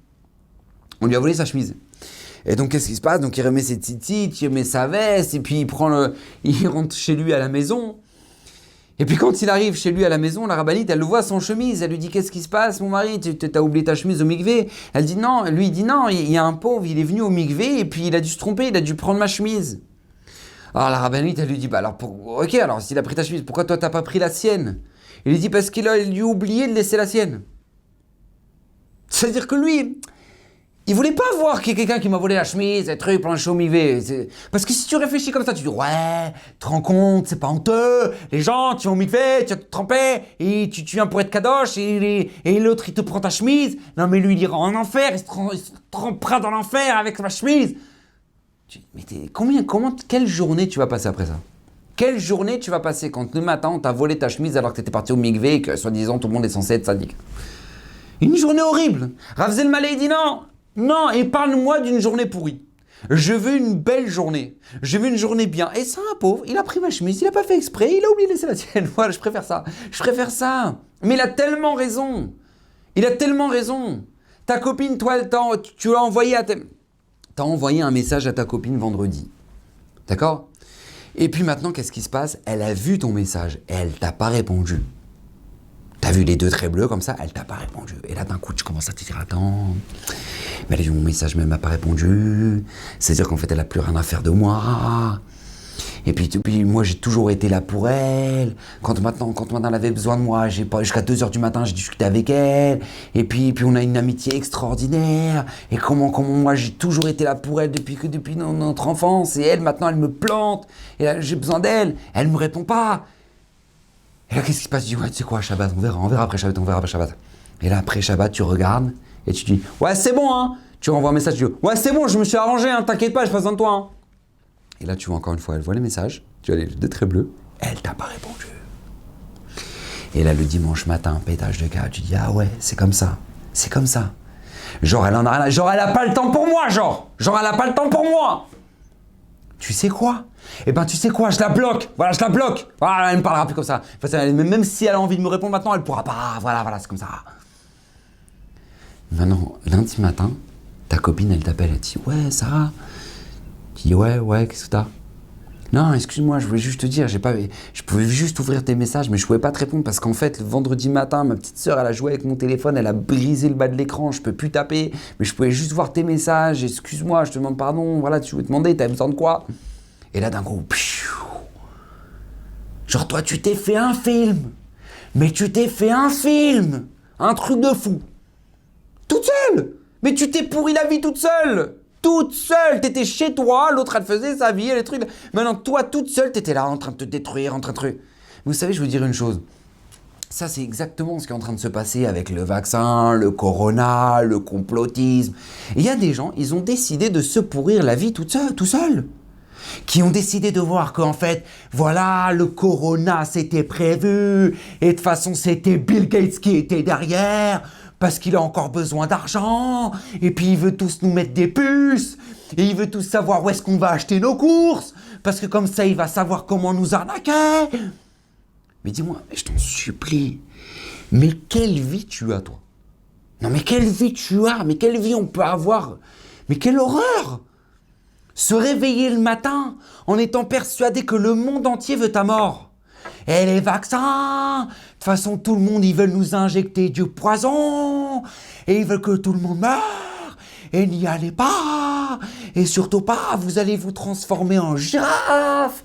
On lui a volé sa chemise. Et donc qu'est-ce qui se passe? Donc il remet ses titites, il remet sa veste, et puis il rentre chez lui à la maison. Et puis quand il arrive chez lui à la maison, la rabbinite, elle le voit sans chemise. Elle lui dit, qu'est-ce qui se passe, mon mari? T'as oublié ta chemise au mikvé? Elle dit non. Lui, il dit non, il y a un pauvre, il est venu au mikvé et puis il a dû se tromper, il a dû prendre ma chemise. Alors la rabbinite, elle lui dit, ok, alors s'il a pris ta chemise, pourquoi toi t'as pas pris la sienne? Il lui dit, parce qu'il a lui oublié de laisser la sienne. C'est-à-dire que lui, il voulait pas voir qu'il y a quelqu'un qui m'a volé la chemise, être truc, prendre un show mikvé. Parce que si tu réfléchis comme ça, tu dis, ouais, tu te rends compte, c'est pas honteux. Les gens, tu vas au mikvé, tu vas te tremper, et tu viens pour être kadosh, et l'autre, il te prend ta chemise. Non, mais lui, il ira en enfer, il se trempera dans l'enfer avec ma chemise. Mais quelle journée tu vas passer après ça? Quelle journée tu vas passer quand le matin, on t'a volé ta chemise alors que t'étais parti au mikvé et que, soi-disant, tout le monde est censé être sadique? Une journée horrible. Rav Zel Malem dit non. Non, et parle-moi d'une journée pourrie. Je veux une belle journée. Je veux une journée bien. Et ça, un pauvre, il a pris ma chemise, il n'a pas fait exprès, il a oublié de laisser la sienne. Voilà, je préfère ça. Mais il a tellement raison. Ta copine, toi, tu l'as envoyé t'as envoyé un message à ta copine vendredi. D'accord? Et puis maintenant, qu'est-ce qui se passe? Elle a vu ton message et elle t'a pas répondu. T'as vu les deux traits bleus comme ça, elle t'a pas répondu. Et là, d'un coup, tu commences à te dire, attends, mais elle a vu mon message, mais elle m'a pas répondu. C'est-à-dire qu'en fait, elle a plus rien à faire de moi. Et puis moi, j'ai toujours été là pour elle. Quand maintenant elle avait besoin de moi, jusqu'à 2h du matin, j'ai discuté avec elle. Et puis on a une amitié extraordinaire. Et comment moi, j'ai toujours été là pour elle depuis notre enfance. Et elle, maintenant, elle me plante. Et là, j'ai besoin d'elle. Elle me répond pas. Et là, qu'est-ce qui se passe? Tu dis, ouais, tu sais quoi, Shabbat, on verra après Shabbat. Et là, après Shabbat, tu regardes et tu dis, ouais, c'est bon, hein, Tu renvoies un message, tu dis « Ouais, c'est bon, je me suis arrangé, hein, t'inquiète pas, je passe besoin de toi. Hein. » Et là, tu vois encore une fois, elle voit les messages, tu as les deux traits bleus, elle t'a pas répondu. Et là, le dimanche matin, pétage de câble, tu dis « Ah ouais, c'est comme ça, c'est comme ça. » Genre, elle a pas le temps pour moi, genre, elle a pas le temps pour moi. Tu sais quoi? Eh ben, tu sais quoi? Je la bloque. Voilà, je la bloque. Voilà, elle ne parlera plus comme ça. Enfin, même si elle a envie de me répondre maintenant, elle pourra pas. Voilà, c'est comme ça. Maintenant, lundi matin, ta copine, elle t'appelle, elle dit « Ouais, Sarah. » Tu dis « Ouais, qu'est-ce que t'as? » Non, excuse-moi, je voulais juste te dire, je pouvais juste ouvrir tes messages, mais je pouvais pas te répondre parce qu'en fait, le vendredi matin, ma petite sœur, elle a joué avec mon téléphone, elle a brisé le bas de l'écran, je peux plus taper, mais je pouvais juste voir tes messages, excuse-moi, je te demande pardon, voilà, tu veux te demander, t'as besoin de quoi? Et là, d'un coup, genre toi, tu t'es fait un film, mais tu t'es fait un film, un truc de fou, toute seule, mais tu t'es pourri la vie toute seule. Toute seule, t'étais chez toi, l'autre elle faisait sa vie, les trucs. Maintenant, toi, toute seule, t'étais là en train de te détruire, en train de... Vous savez, je veux dire une chose. Ça, c'est exactement ce qui est en train de se passer avec le vaccin, le corona, le complotisme. Il y a des gens, ils ont décidé de se pourrir la vie tout seul. Qui ont décidé de voir qu'en fait, voilà, le corona, c'était prévu. Et de toute façon, c'était Bill Gates qui était derrière. Parce qu'il a encore besoin d'argent, et puis il veut tous nous mettre des puces, et il veut tous savoir où est-ce qu'on va acheter nos courses, parce que comme ça, il va savoir comment nous arnaquer. Mais dis-moi, je t'en supplie, mais quelle vie tu as, toi? Non, mais quelle vie tu as? Mais quelle vie on peut avoir? Mais quelle horreur! Se réveiller le matin en étant persuadé que le monde entier veut ta mort. Et les vaccins, de toute façon, tout le monde, ils veulent nous injecter du poison, et ils veulent que tout le monde meure, et n'y allez pas, et surtout pas, vous allez vous transformer en girafe.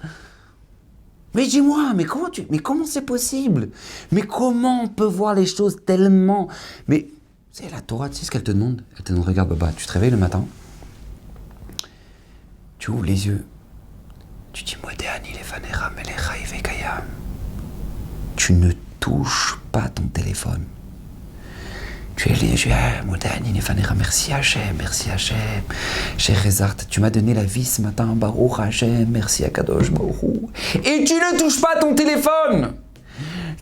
Mais dis-moi, mais comment c'est possible? Mais comment on peut voir les choses tellement... Mais, c'est la Torah, tu sais ce qu'elle te demande? Elle te demande, regarde, Baba, tu te réveilles le matin, tu ouvres les yeux, tu dis, Modéani, Lefanera, Melecha, Ivekayam. Tu ne touches pas ton téléphone. Tu es les yeux, Modéani, Lefanera, merci Hachem, Sherezart, tu m'as donné la vie ce matin, Baruch Hachem, merci Akadosh Baruch. Et tu ne touches pas ton téléphone.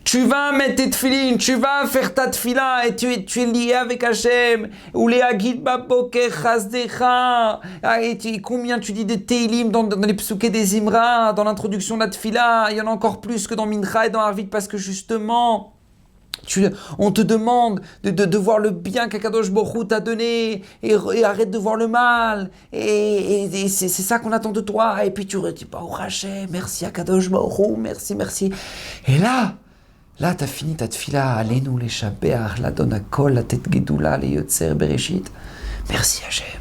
Tu vas mettre tes tefilines, tu vas faire ta tefila et tu es lié avec Hachem. Ou les Agid Baboker Chazdecha. Et combien tu dis des Teilim dans les psuké des Imra, dans l'introduction de la tefila. Il y en a encore plus que dans Mincha et dans Arvit parce que justement, on te demande de voir le bien qu'Akadosh Baruch Hu t'a donné et arrête de voir le mal. Et c'est ça qu'on attend de toi. Et puis tu redis, oh Hachem, merci Akadosh Baruch Hu, merci. Et là, t'as fini ta tefila, Alenu les Shabeach, la Dona Kol, la Tête Gedoula, les Yotzer Bereshit. Merci Hachem.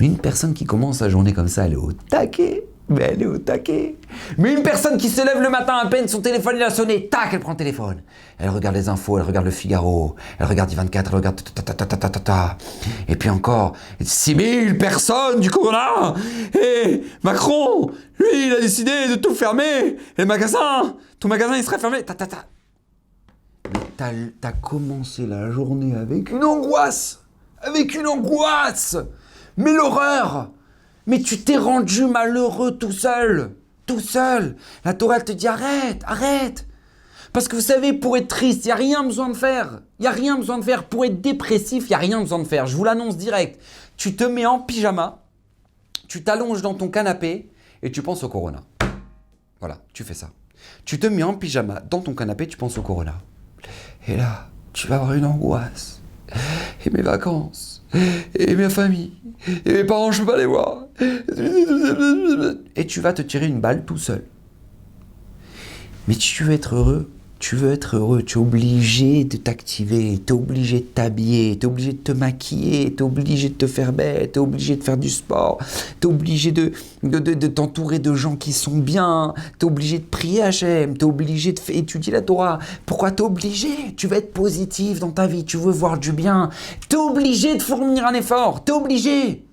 Mais une personne qui commence sa journée comme ça, elle est au taquet. Mais elle est au taquet. Mais une personne qui se lève le matin à peine, son téléphone il a sonné, tac, elle prend le téléphone. Elle regarde les infos, elle regarde le Figaro, elle regarde I24, elle regarde ta. Et puis encore, 6000 personnes du corona. Et Macron, lui, il a décidé de tout fermer. Les magasins, tout magasin, il serait fermé. T'as commencé la journée avec une angoisse. Mais l'horreur. Mais tu t'es rendu malheureux tout seul. La Torah te dit arrête. Parce que vous savez, pour être triste, il n'y a rien besoin de faire. Pour être dépressif, il n'y a rien besoin de faire. Je vous l'annonce direct. Tu te mets en pyjama, tu t'allonges dans ton canapé et tu penses au corona. Voilà, tu fais ça. Tu te mets en pyjama dans ton canapé, tu penses au corona. Et là, tu vas avoir une angoisse. Et mes vacances. Et ma famille. Et mes parents, je peux pas les voir. Et tu vas te tirer une balle tout seul. Mais tu veux être heureux, tu es obligé de t'activer, tu es obligé de t'habiller, tu es obligé de te maquiller, tu es obligé de te faire bête, tu es obligé de faire du sport, tu es obligé de t'entourer de gens qui sont bien, tu es obligé de prier Hachem, tu es obligé d'étudier la Torah. Pourquoi tu es obligé? Tu veux être positif dans ta vie, tu veux voir du bien, tu es obligé de fournir un effort, tu es obligé.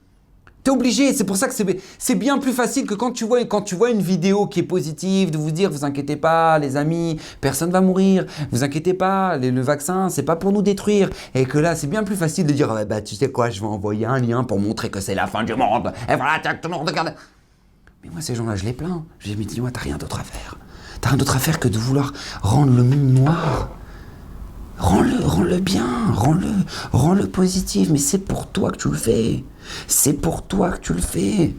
T'es obligé, c'est pour ça que c'est bien plus facile que quand tu vois une vidéo qui est positive, de vous dire, vous inquiétez pas les amis, personne va mourir, vous inquiétez pas, le vaccin c'est pas pour nous détruire. Et que là c'est bien plus facile de dire, bah tu sais quoi, je vais envoyer un lien pour montrer que c'est la fin du monde. Et voilà, tout le monde regarde. Mais moi ces gens-là je les plains. Je dis, mais dis-moi, t'as rien d'autre à faire. T'as rien d'autre à faire que de vouloir rendre le monde noir. Rends-le bien, rends-le positif, mais c'est pour toi que tu le fais. C'est pour toi que tu le fais.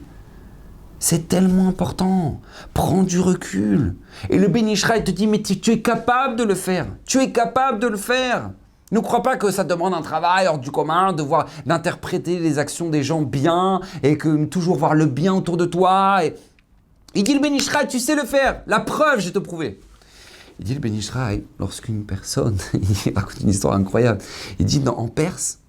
C'est tellement important. Prends du recul. Et le Ben Ish Chai te dit, mais tu es capable de le faire. Tu es capable de le faire. Ne crois pas que ça demande un travail hors du commun, d'interpréter les actions des gens bien, et que toujours voir le bien autour de toi. Il dit, le Ben Ish Chai, tu sais le faire. La preuve, je vais te prouver. Il dit le Ben Ish Chai, lorsqu'une personne, il raconte une histoire incroyable, il dit en Perse,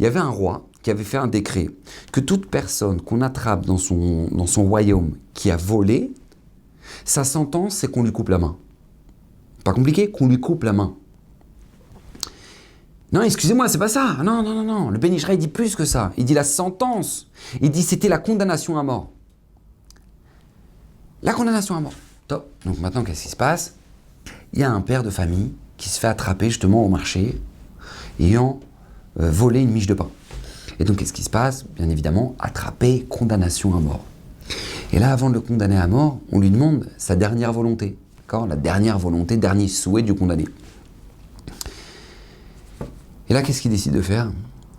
il y avait un roi qui avait fait un décret que toute personne qu'on attrape dans son royaume qui a volé, sa sentence c'est qu'on lui coupe la main. Pas compliqué, qu'on lui coupe la main. Non, excusez-moi, c'est pas ça. Non. Le Ben Ish Chai dit plus que ça. Il dit la sentence. Il dit c'était la condamnation à mort. La condamnation à mort. Top. Donc maintenant, qu'est-ce qui se passe ? Il y a un père de famille qui se fait attraper justement au marché ayant volé une miche de pain. Et donc qu'est-ce qui se passe ? Bien évidemment, attrapé, condamnation à mort. Et là, avant de le condamner à mort, on lui demande sa dernière volonté. D'accord ? La dernière volonté, dernier souhait du condamné. Et là, qu'est-ce qu'il décide de faire ?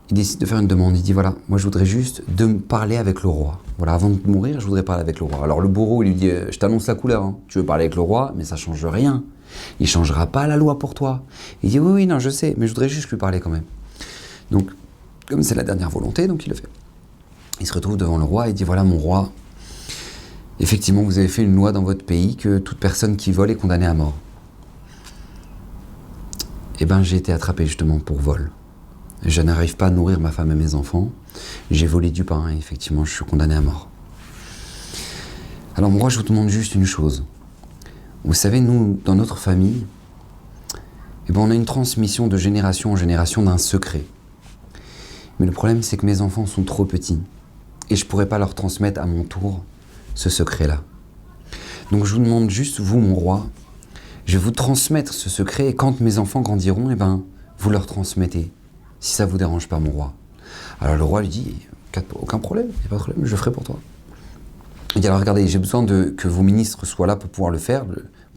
Il décide de faire une demande. Il dit, voilà, moi je voudrais juste de me parler avec le roi. Voilà, avant de mourir, je voudrais parler avec le roi. Alors le bourreau, il lui dit, je t'annonce la couleur, hein. Tu veux parler avec le roi, mais ça change rien. Il ne changera pas la loi pour toi. Il dit, oui, non, je sais, mais je voudrais juste lui parler quand même. Donc, comme c'est la dernière volonté, donc il le fait. Il se retrouve devant le roi et dit, voilà mon roi, effectivement, vous avez fait une loi dans votre pays que toute personne qui vole est condamnée à mort. Eh bien, j'ai été attrapé justement pour vol. Je n'arrive pas à nourrir ma femme et mes enfants. J'ai volé du pain et effectivement, je suis condamné à mort. Alors moi, je vous demande juste une chose. Vous savez, nous, dans notre famille, on a une transmission de génération en génération d'un secret. Mais le problème, c'est que mes enfants sont trop petits. Et je ne pourrais pas leur transmettre à mon tour ce secret-là. Donc je vous demande juste, vous, mon roi, je vais vous transmettre ce secret. Et quand mes enfants grandiront, vous leur transmettez. Si ça ne vous dérange pas, mon roi. Alors le roi lui dit, aucun problème, il n'y a pas de problème, je le ferai pour toi. Il dit, alors regardez, j'ai besoin que vos ministres soient là pour pouvoir le faire,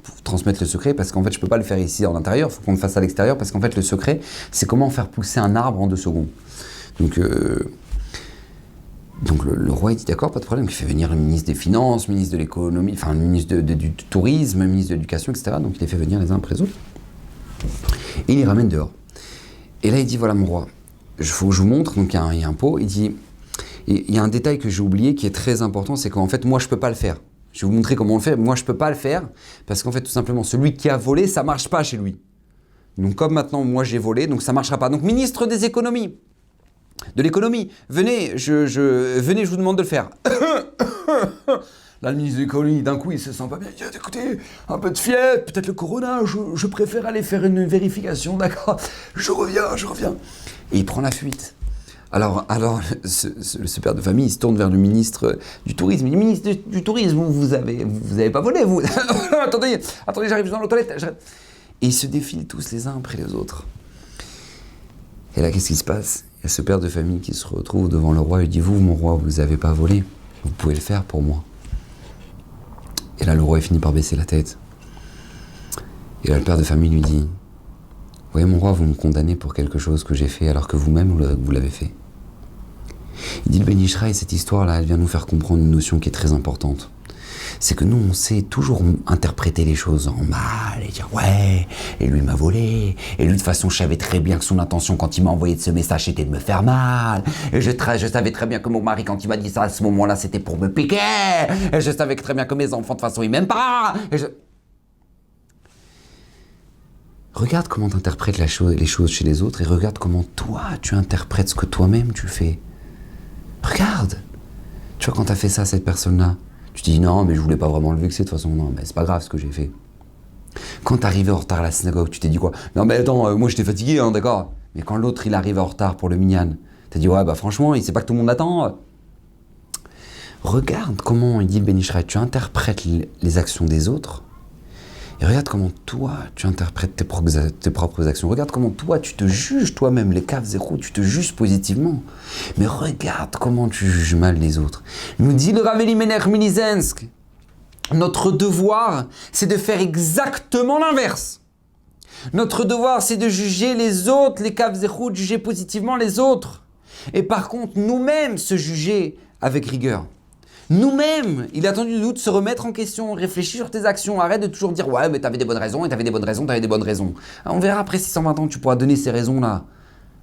pour transmettre le secret, parce qu'en fait, je ne peux pas le faire ici en intérieur, il faut qu'on le fasse à l'extérieur, parce qu'en fait, le secret, c'est comment faire pousser un arbre en 2 secondes. Donc le roi, il dit, d'accord, pas de problème, il fait venir le ministre des Finances, ministre de l'économie, enfin, le ministre du Tourisme, le ministre de l'Éducation, etc. Donc il les fait venir les uns après les autres. Et il les ramène dehors. Et là, il dit, voilà mon roi, faut que je vous montre, donc il y a un pot, il dit, il y a un détail que j'ai oublié qui est très important, c'est qu'en fait, moi, je ne peux pas le faire. Je vais vous montrer comment on le fait, moi, je ne peux pas le faire, parce qu'en fait, tout simplement, celui qui a volé, ça ne marche pas chez lui. Donc, comme maintenant, moi, j'ai volé, donc ça ne marchera pas. Donc, ministre des économies, de l'économie, venez, je vous demande de le faire. Là, le ministre de l'économie, d'un coup, il se sent pas bien. Il dit, écoutez, un peu de fièvre, peut-être le corona, je préfère aller faire une vérification, d'accord ? Je reviens. Et il prend la fuite. Alors ce père de famille, il se tourne vers le ministre du Tourisme. Il dit, ministre du Tourisme, vous avez pas volé, vous ? attendez, j'arrive dans les toilettes. Et ils se défilent tous les uns après les autres. Et là, qu'est-ce qui se passe ? Il y a ce père de famille qui se retrouve devant le roi et dit, vous, mon roi, vous n'avez pas volé. Vous pouvez le faire pour moi. Et là, le roi finit par baisser la tête. Et là, le père de famille lui dit, « Voyez, mon roi, vous me condamnez pour quelque chose que j'ai fait alors que vous-même, vous l'avez fait. » Il dit, le Ben Ish Chai, cette histoire-là, elle vient nous faire comprendre une notion qui est très importante. C'est que nous, on sait toujours interpréter les choses en mal et dire, « Ouais, et lui m'a volé. Et lui, de toute façon, je savais très bien que son intention, quand il m'a envoyé ce message, c'était de me faire mal. Et je savais très bien que mon mari, quand il m'a dit ça à ce moment-là, c'était pour me piquer. Et je savais très bien que mes enfants, de toute façon, ils m'aiment pas. » Regarde comment tu interprètes les choses chez les autres et regarde comment toi, tu interprètes ce que toi-même tu fais. Regarde. Tu vois, quand tu as fait ça à cette personne-là, tu te dis non, mais je voulais pas vraiment le vexer de toute façon. Non, mais c'est pas grave ce que j'ai fait. Quand tu arrivé en retard à la synagogue, tu t'es dit quoi ? Non, mais attends, moi j'étais fatigué, hein, d'accord. Mais quand l'autre il arrive en retard pour le minyan, t'as dit ouais, bah franchement, il sait pas que tout le monde l'attend. regarde comment, il dit le Ben Ishraï, tu interprètes les actions des autres, et regarde comment toi, tu interprètes tes propres actions. Regarde comment toi, tu te juges toi-même, les caves zéro, tu te juges positivement. Mais regarde comment tu juges mal les autres. Nous dit le Rav Elimelech Milizensk, notre devoir, c'est de faire exactement l'inverse. Notre devoir, c'est de juger les autres, les caves zéro, de juger positivement les autres. Et par contre, nous-mêmes, se juger avec rigueur. Nous-mêmes, il a attendu de nous de se remettre en question, réfléchir sur tes actions, arrête de toujours dire « Ouais, mais t'avais des bonnes raisons, et t'avais des bonnes raisons, t'avais des bonnes raisons. » On verra après 620 ans, tu pourras donner ces raisons-là.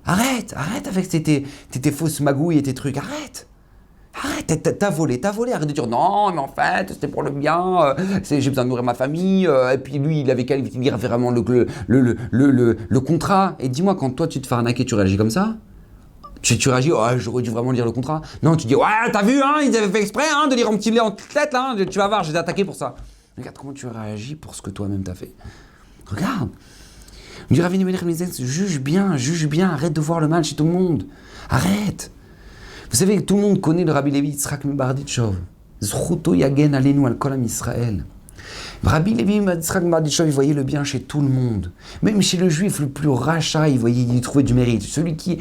Arrête avec tes fausses magouilles et tes trucs, arrête, t'as volé, arrête de dire « Non, mais en fait, c'était pour le bien, j'ai besoin de nourrir ma famille, et puis lui, il avait qu'à lire vraiment le contrat. » Et dis-moi, quand toi, tu te fais arnaquer, tu réagis comme ça ? Tu réagis, oh, j'aurais dû vraiment lire le contrat. Non, tu dis, ouais, t'as vu, hein, ils avaient fait exprès de lire en petit lait en tête, là, hein, tu vas voir, j'ai attaqué pour ça. Regarde comment tu réagis pour ce que toi-même t'as fait. Regarde. On dit, Rav Elimelech Milizensk, juge bien, arrête de voir le mal chez tout le monde. Arrête. Vous savez, tout le monde connaît le Rabbi Levi Yitzhak Mebarditchov. Zchuto yagen alenu al kol am Israël. Rabbi Levi Yitzhak Mebarditchov, il voyait le bien chez tout le monde. Même chez le juif le plus rachat, il trouvait du mérite. Celui qui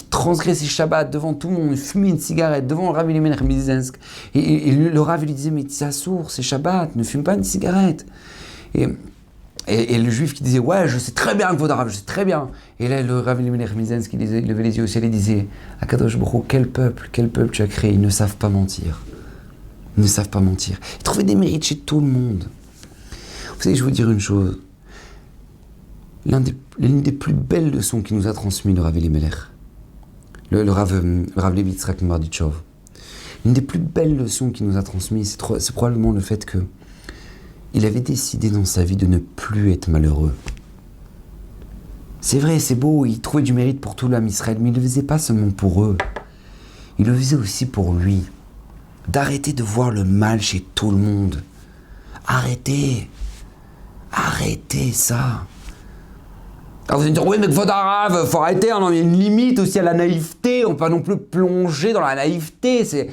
transgresse ses Shabbats devant tout le monde, il fumait une cigarette devant le Rav Elimelech Milizensk. Et le Rav lui disait, mais c'est sourd, c'est Shabbat, ne fume pas une cigarette. Et le juif qui disait, ouais, je sais très bien que votre arabe, je sais très bien. Et là, le Rav Elimelech Milizensk, il levait les yeux au ciel et disait, Akadosh Baruch Hu, quel peuple tu as créé, ils ne savent pas mentir. Ils ne savent pas mentir. Ils trouvaient des mérites chez tout le monde. Vous savez, je vais vous dire une chose. L'une des plus belles leçons qu'il nous a transmis le Rav Elimelech, le Rav Levi Yitzhak Mebarditchov, l'une des plus belles leçons qu'il nous a transmis, c'est probablement le fait que il avait décidé dans sa vie de ne plus être malheureux. C'est vrai, c'est beau, il trouvait du mérite pour tout l'âme Israël, mais il ne le faisait pas seulement pour eux. Il le faisait aussi pour lui. D'arrêter de voir le mal chez tout le monde. Arrêtez ça. Alors vous allez me dire, oui, mais Vodarav, faut arrêter, hein, il y a une limite aussi à la naïveté, on peut pas non plus plonger dans la naïveté, c'est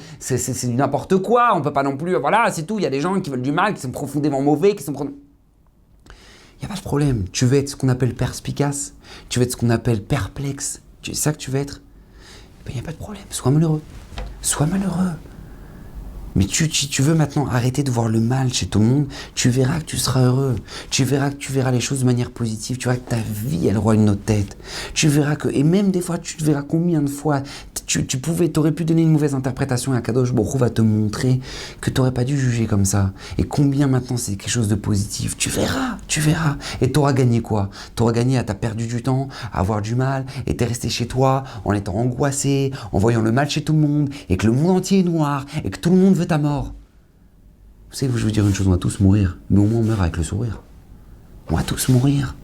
du n'importe quoi, on peut pas non plus, voilà, c'est tout, il y a des gens qui veulent du mal, qui sont profondément mauvais, il n'y a pas de problème, tu veux être ce qu'on appelle perspicace, tu veux être ce qu'on appelle perplexe, c'est ça que tu veux être, il n'y a pas de problème, sois malheureux. Mais si tu veux maintenant arrêter de voir le mal chez tout le monde, tu verras que tu seras heureux. Tu verras les choses de manière positive. Tu verras que ta vie, elle aura une autre tête. Tu verras que, et même des fois, tu verras combien de fois t'aurais pu donner une mauvaise interprétation et Akadosh Baruch Hu va te montrer que t'aurais pas dû juger comme ça. Et combien maintenant c'est quelque chose de positif. Tu verras. Et t'auras gagné quoi? T'auras gagné t'as perdu du temps, à avoir du mal, et t'es resté chez toi en étant angoissé, en voyant le mal chez tout le monde, et que le monde entier est noir, et que tout le monde veut ta mort. Vous savez, je vais vous dire une chose, on va tous mourir, mais au moins on meurt avec le sourire. On va tous mourir,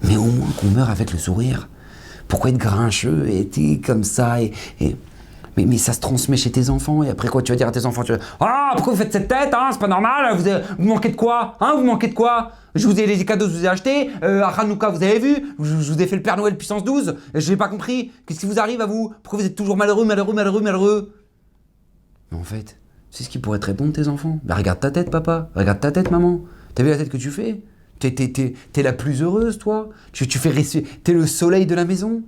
mais au moins qu'on meurt avec le sourire. Pourquoi être grincheux et être comme ça mais ça se transmet chez tes enfants, et après quoi tu vas dire à tes enfants, ah, pourquoi vous faites cette tête, hein, c'est pas normal, vous manquez de quoi, hein, vous manquez de quoi? Je vous ai les cadeaux, je vous ai achetés, à Hanouka vous avez vu, je vous ai fait le Père Noël puissance 12, je n'ai pas compris, qu'est-ce qui vous arrive à vous? Pourquoi vous êtes toujours malheureux? Mais en fait, c'est ce qui pourrait te répondre tes enfants. Bah regarde ta tête papa, regarde ta tête maman, t'as vu la tête que tu fais? T'es la plus heureuse toi, t'es le soleil de la maison.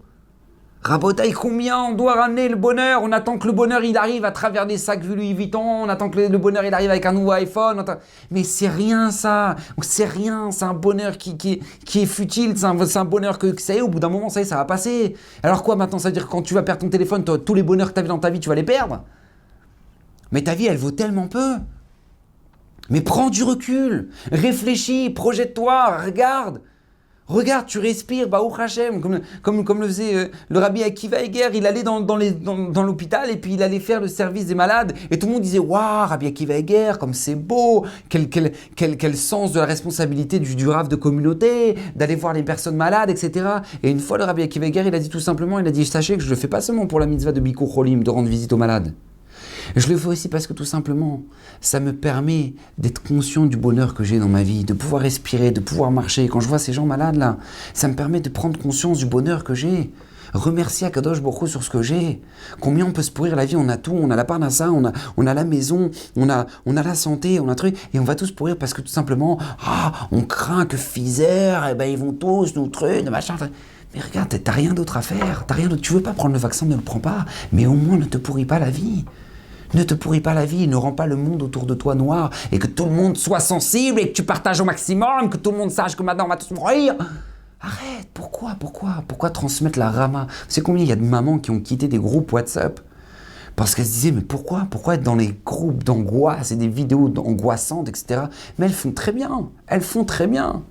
Rabotaille, combien on doit ramener le bonheur? On attend que le bonheur il arrive à travers des sacs Louis Vuitton, on attend que le bonheur il arrive avec un nouveau iPhone. Mais c'est rien ça, c'est un bonheur qui est futile, c'est un bonheur que ça y est, au bout d'un moment ça y est, ça va passer. Alors quoi maintenant? Ça veut dire que quand tu vas perdre ton téléphone, tous les bonheurs que tu avais dans ta vie, tu vas les perdre? Mais ta vie elle vaut tellement peu. Mais prends du recul, réfléchis, projette-toi, regarde, tu respires, Baruch Hashem, comme le faisait le Rabbi Akiva Eger, il allait dans l'hôpital et puis il allait faire le service des malades et tout le monde disait « Waouh, Rabbi Akiva Eger, comme c'est beau, quel sens de la responsabilité du Rav de communauté, d'aller voir les personnes malades, etc. » Et une fois le Rabbi Akiva Eger, il a dit tout simplement, il a dit « Sachez que je ne le fais pas seulement pour la mitzvah de Bikur Cholim, de rendre visite aux malades. Je le fais aussi parce que tout simplement, ça me permet d'être conscient du bonheur que j'ai dans ma vie, de pouvoir respirer, de pouvoir marcher. Quand je vois ces gens malades là, ça me permet de prendre conscience du bonheur que j'ai. Remercie Akadosh Baruch Hu sur ce que j'ai. Combien on peut se pourrir la vie, on a tout, on a la parnassa, on a la maison, on a la santé, on a un truc, et on va tous pourrir parce que tout simplement, on craint que Pfizer, ils vont tous nous trucs, machin. Mais regarde, t'as rien d'autre à faire, tu veux pas prendre le vaccin, ne le prends pas, mais au moins ne te pourris pas la vie. Ne te pourris pas la vie, ne rends pas le monde autour de toi noir, et que tout le monde soit sensible, et que tu partages au maximum, que tout le monde sache que maintenant on va tous mourir. Arrête, pourquoi transmettre la rama? C'est combien il y a de mamans qui ont quitté des groupes WhatsApp parce qu'elles se disaient, mais pourquoi être dans les groupes d'angoisse et des vidéos angoissantes, etc. Mais elles font très bien.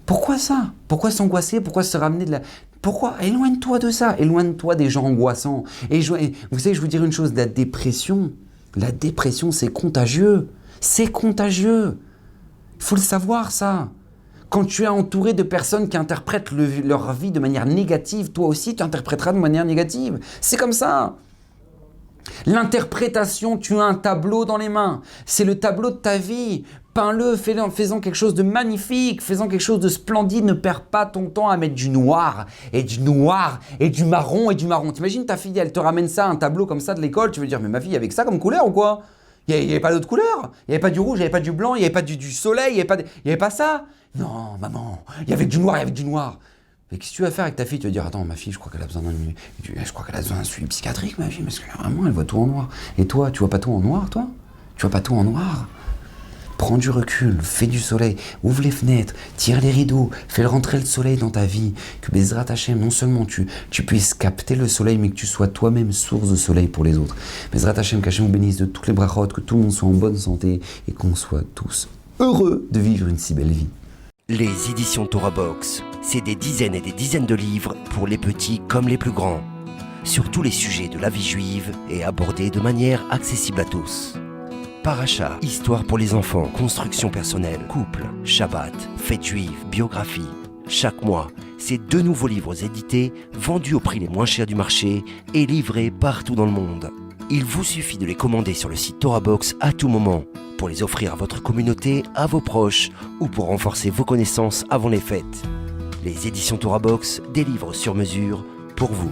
Pourquoi ça? Pourquoi s'angoisser? Pourquoi se ramener de la... Pourquoi? Éloigne-toi de ça, éloigne-toi des gens angoissants. Et vous savez, je vous dire une chose, la dépression, c'est contagieux. C'est contagieux. Il faut le savoir, ça. Quand tu es entouré de personnes qui interprètent leur vie de manière négative, toi aussi, tu interpréteras de manière négative. C'est comme ça. L'interprétation, tu as un tableau dans les mains. C'est le tableau de ta vie. Peins-le, fais-en quelque chose de magnifique, fais-en quelque chose de splendide. Ne perds pas ton temps à mettre du noir, et du marron. T'imagines ta fille, elle te ramène ça, un tableau comme ça de l'école, tu veux dire, mais ma fille, il y avait que ça comme couleur ou quoi? Il n'y avait pas d'autre couleur. Il n'y avait pas du rouge, il n'y avait pas du blanc, il n'y avait pas du soleil, il n'y avait pas ça. Non, maman, il y avait du noir. Mais qu'est-ce que tu vas faire avec ta fille? Tu vas dire, attends, ma fille, je crois qu'elle a besoin d'un suivi psychiatrique, ma fille, parce que vraiment, elle voit tout en noir. Et toi, tu vois pas tout en noir, toi? Tu vois pas tout en noir? Prends du recul, fais du soleil, ouvre les fenêtres, tire les rideaux, fais rentrer le soleil dans ta vie. Que Bezrat Hashem, non seulement tu puisses capter le soleil, mais que tu sois toi-même source de soleil pour les autres. Bezrat Hashem, qu'Hashem vous bénisse de toutes les brachot, que tout le monde soit en bonne santé et qu'on soit tous heureux de vivre une si belle vie. Les éditions Torah Box, c'est des dizaines et des dizaines de livres pour les petits comme les plus grands, sur tous les sujets de la vie juive et abordés de manière accessible à tous. Paracha, histoire pour les enfants, construction personnelle, couple, Shabbat, fête juive, biographie. Chaque mois, c'est 2 nouveaux livres édités, vendus au prix les moins chers du marché et livrés partout dans le monde. Il vous suffit de les commander sur le site Torah Box à tout moment, pour les offrir à votre communauté, à vos proches ou pour renforcer vos connaissances avant les fêtes. Les éditions Torah Box, des livres sur mesure pour vous.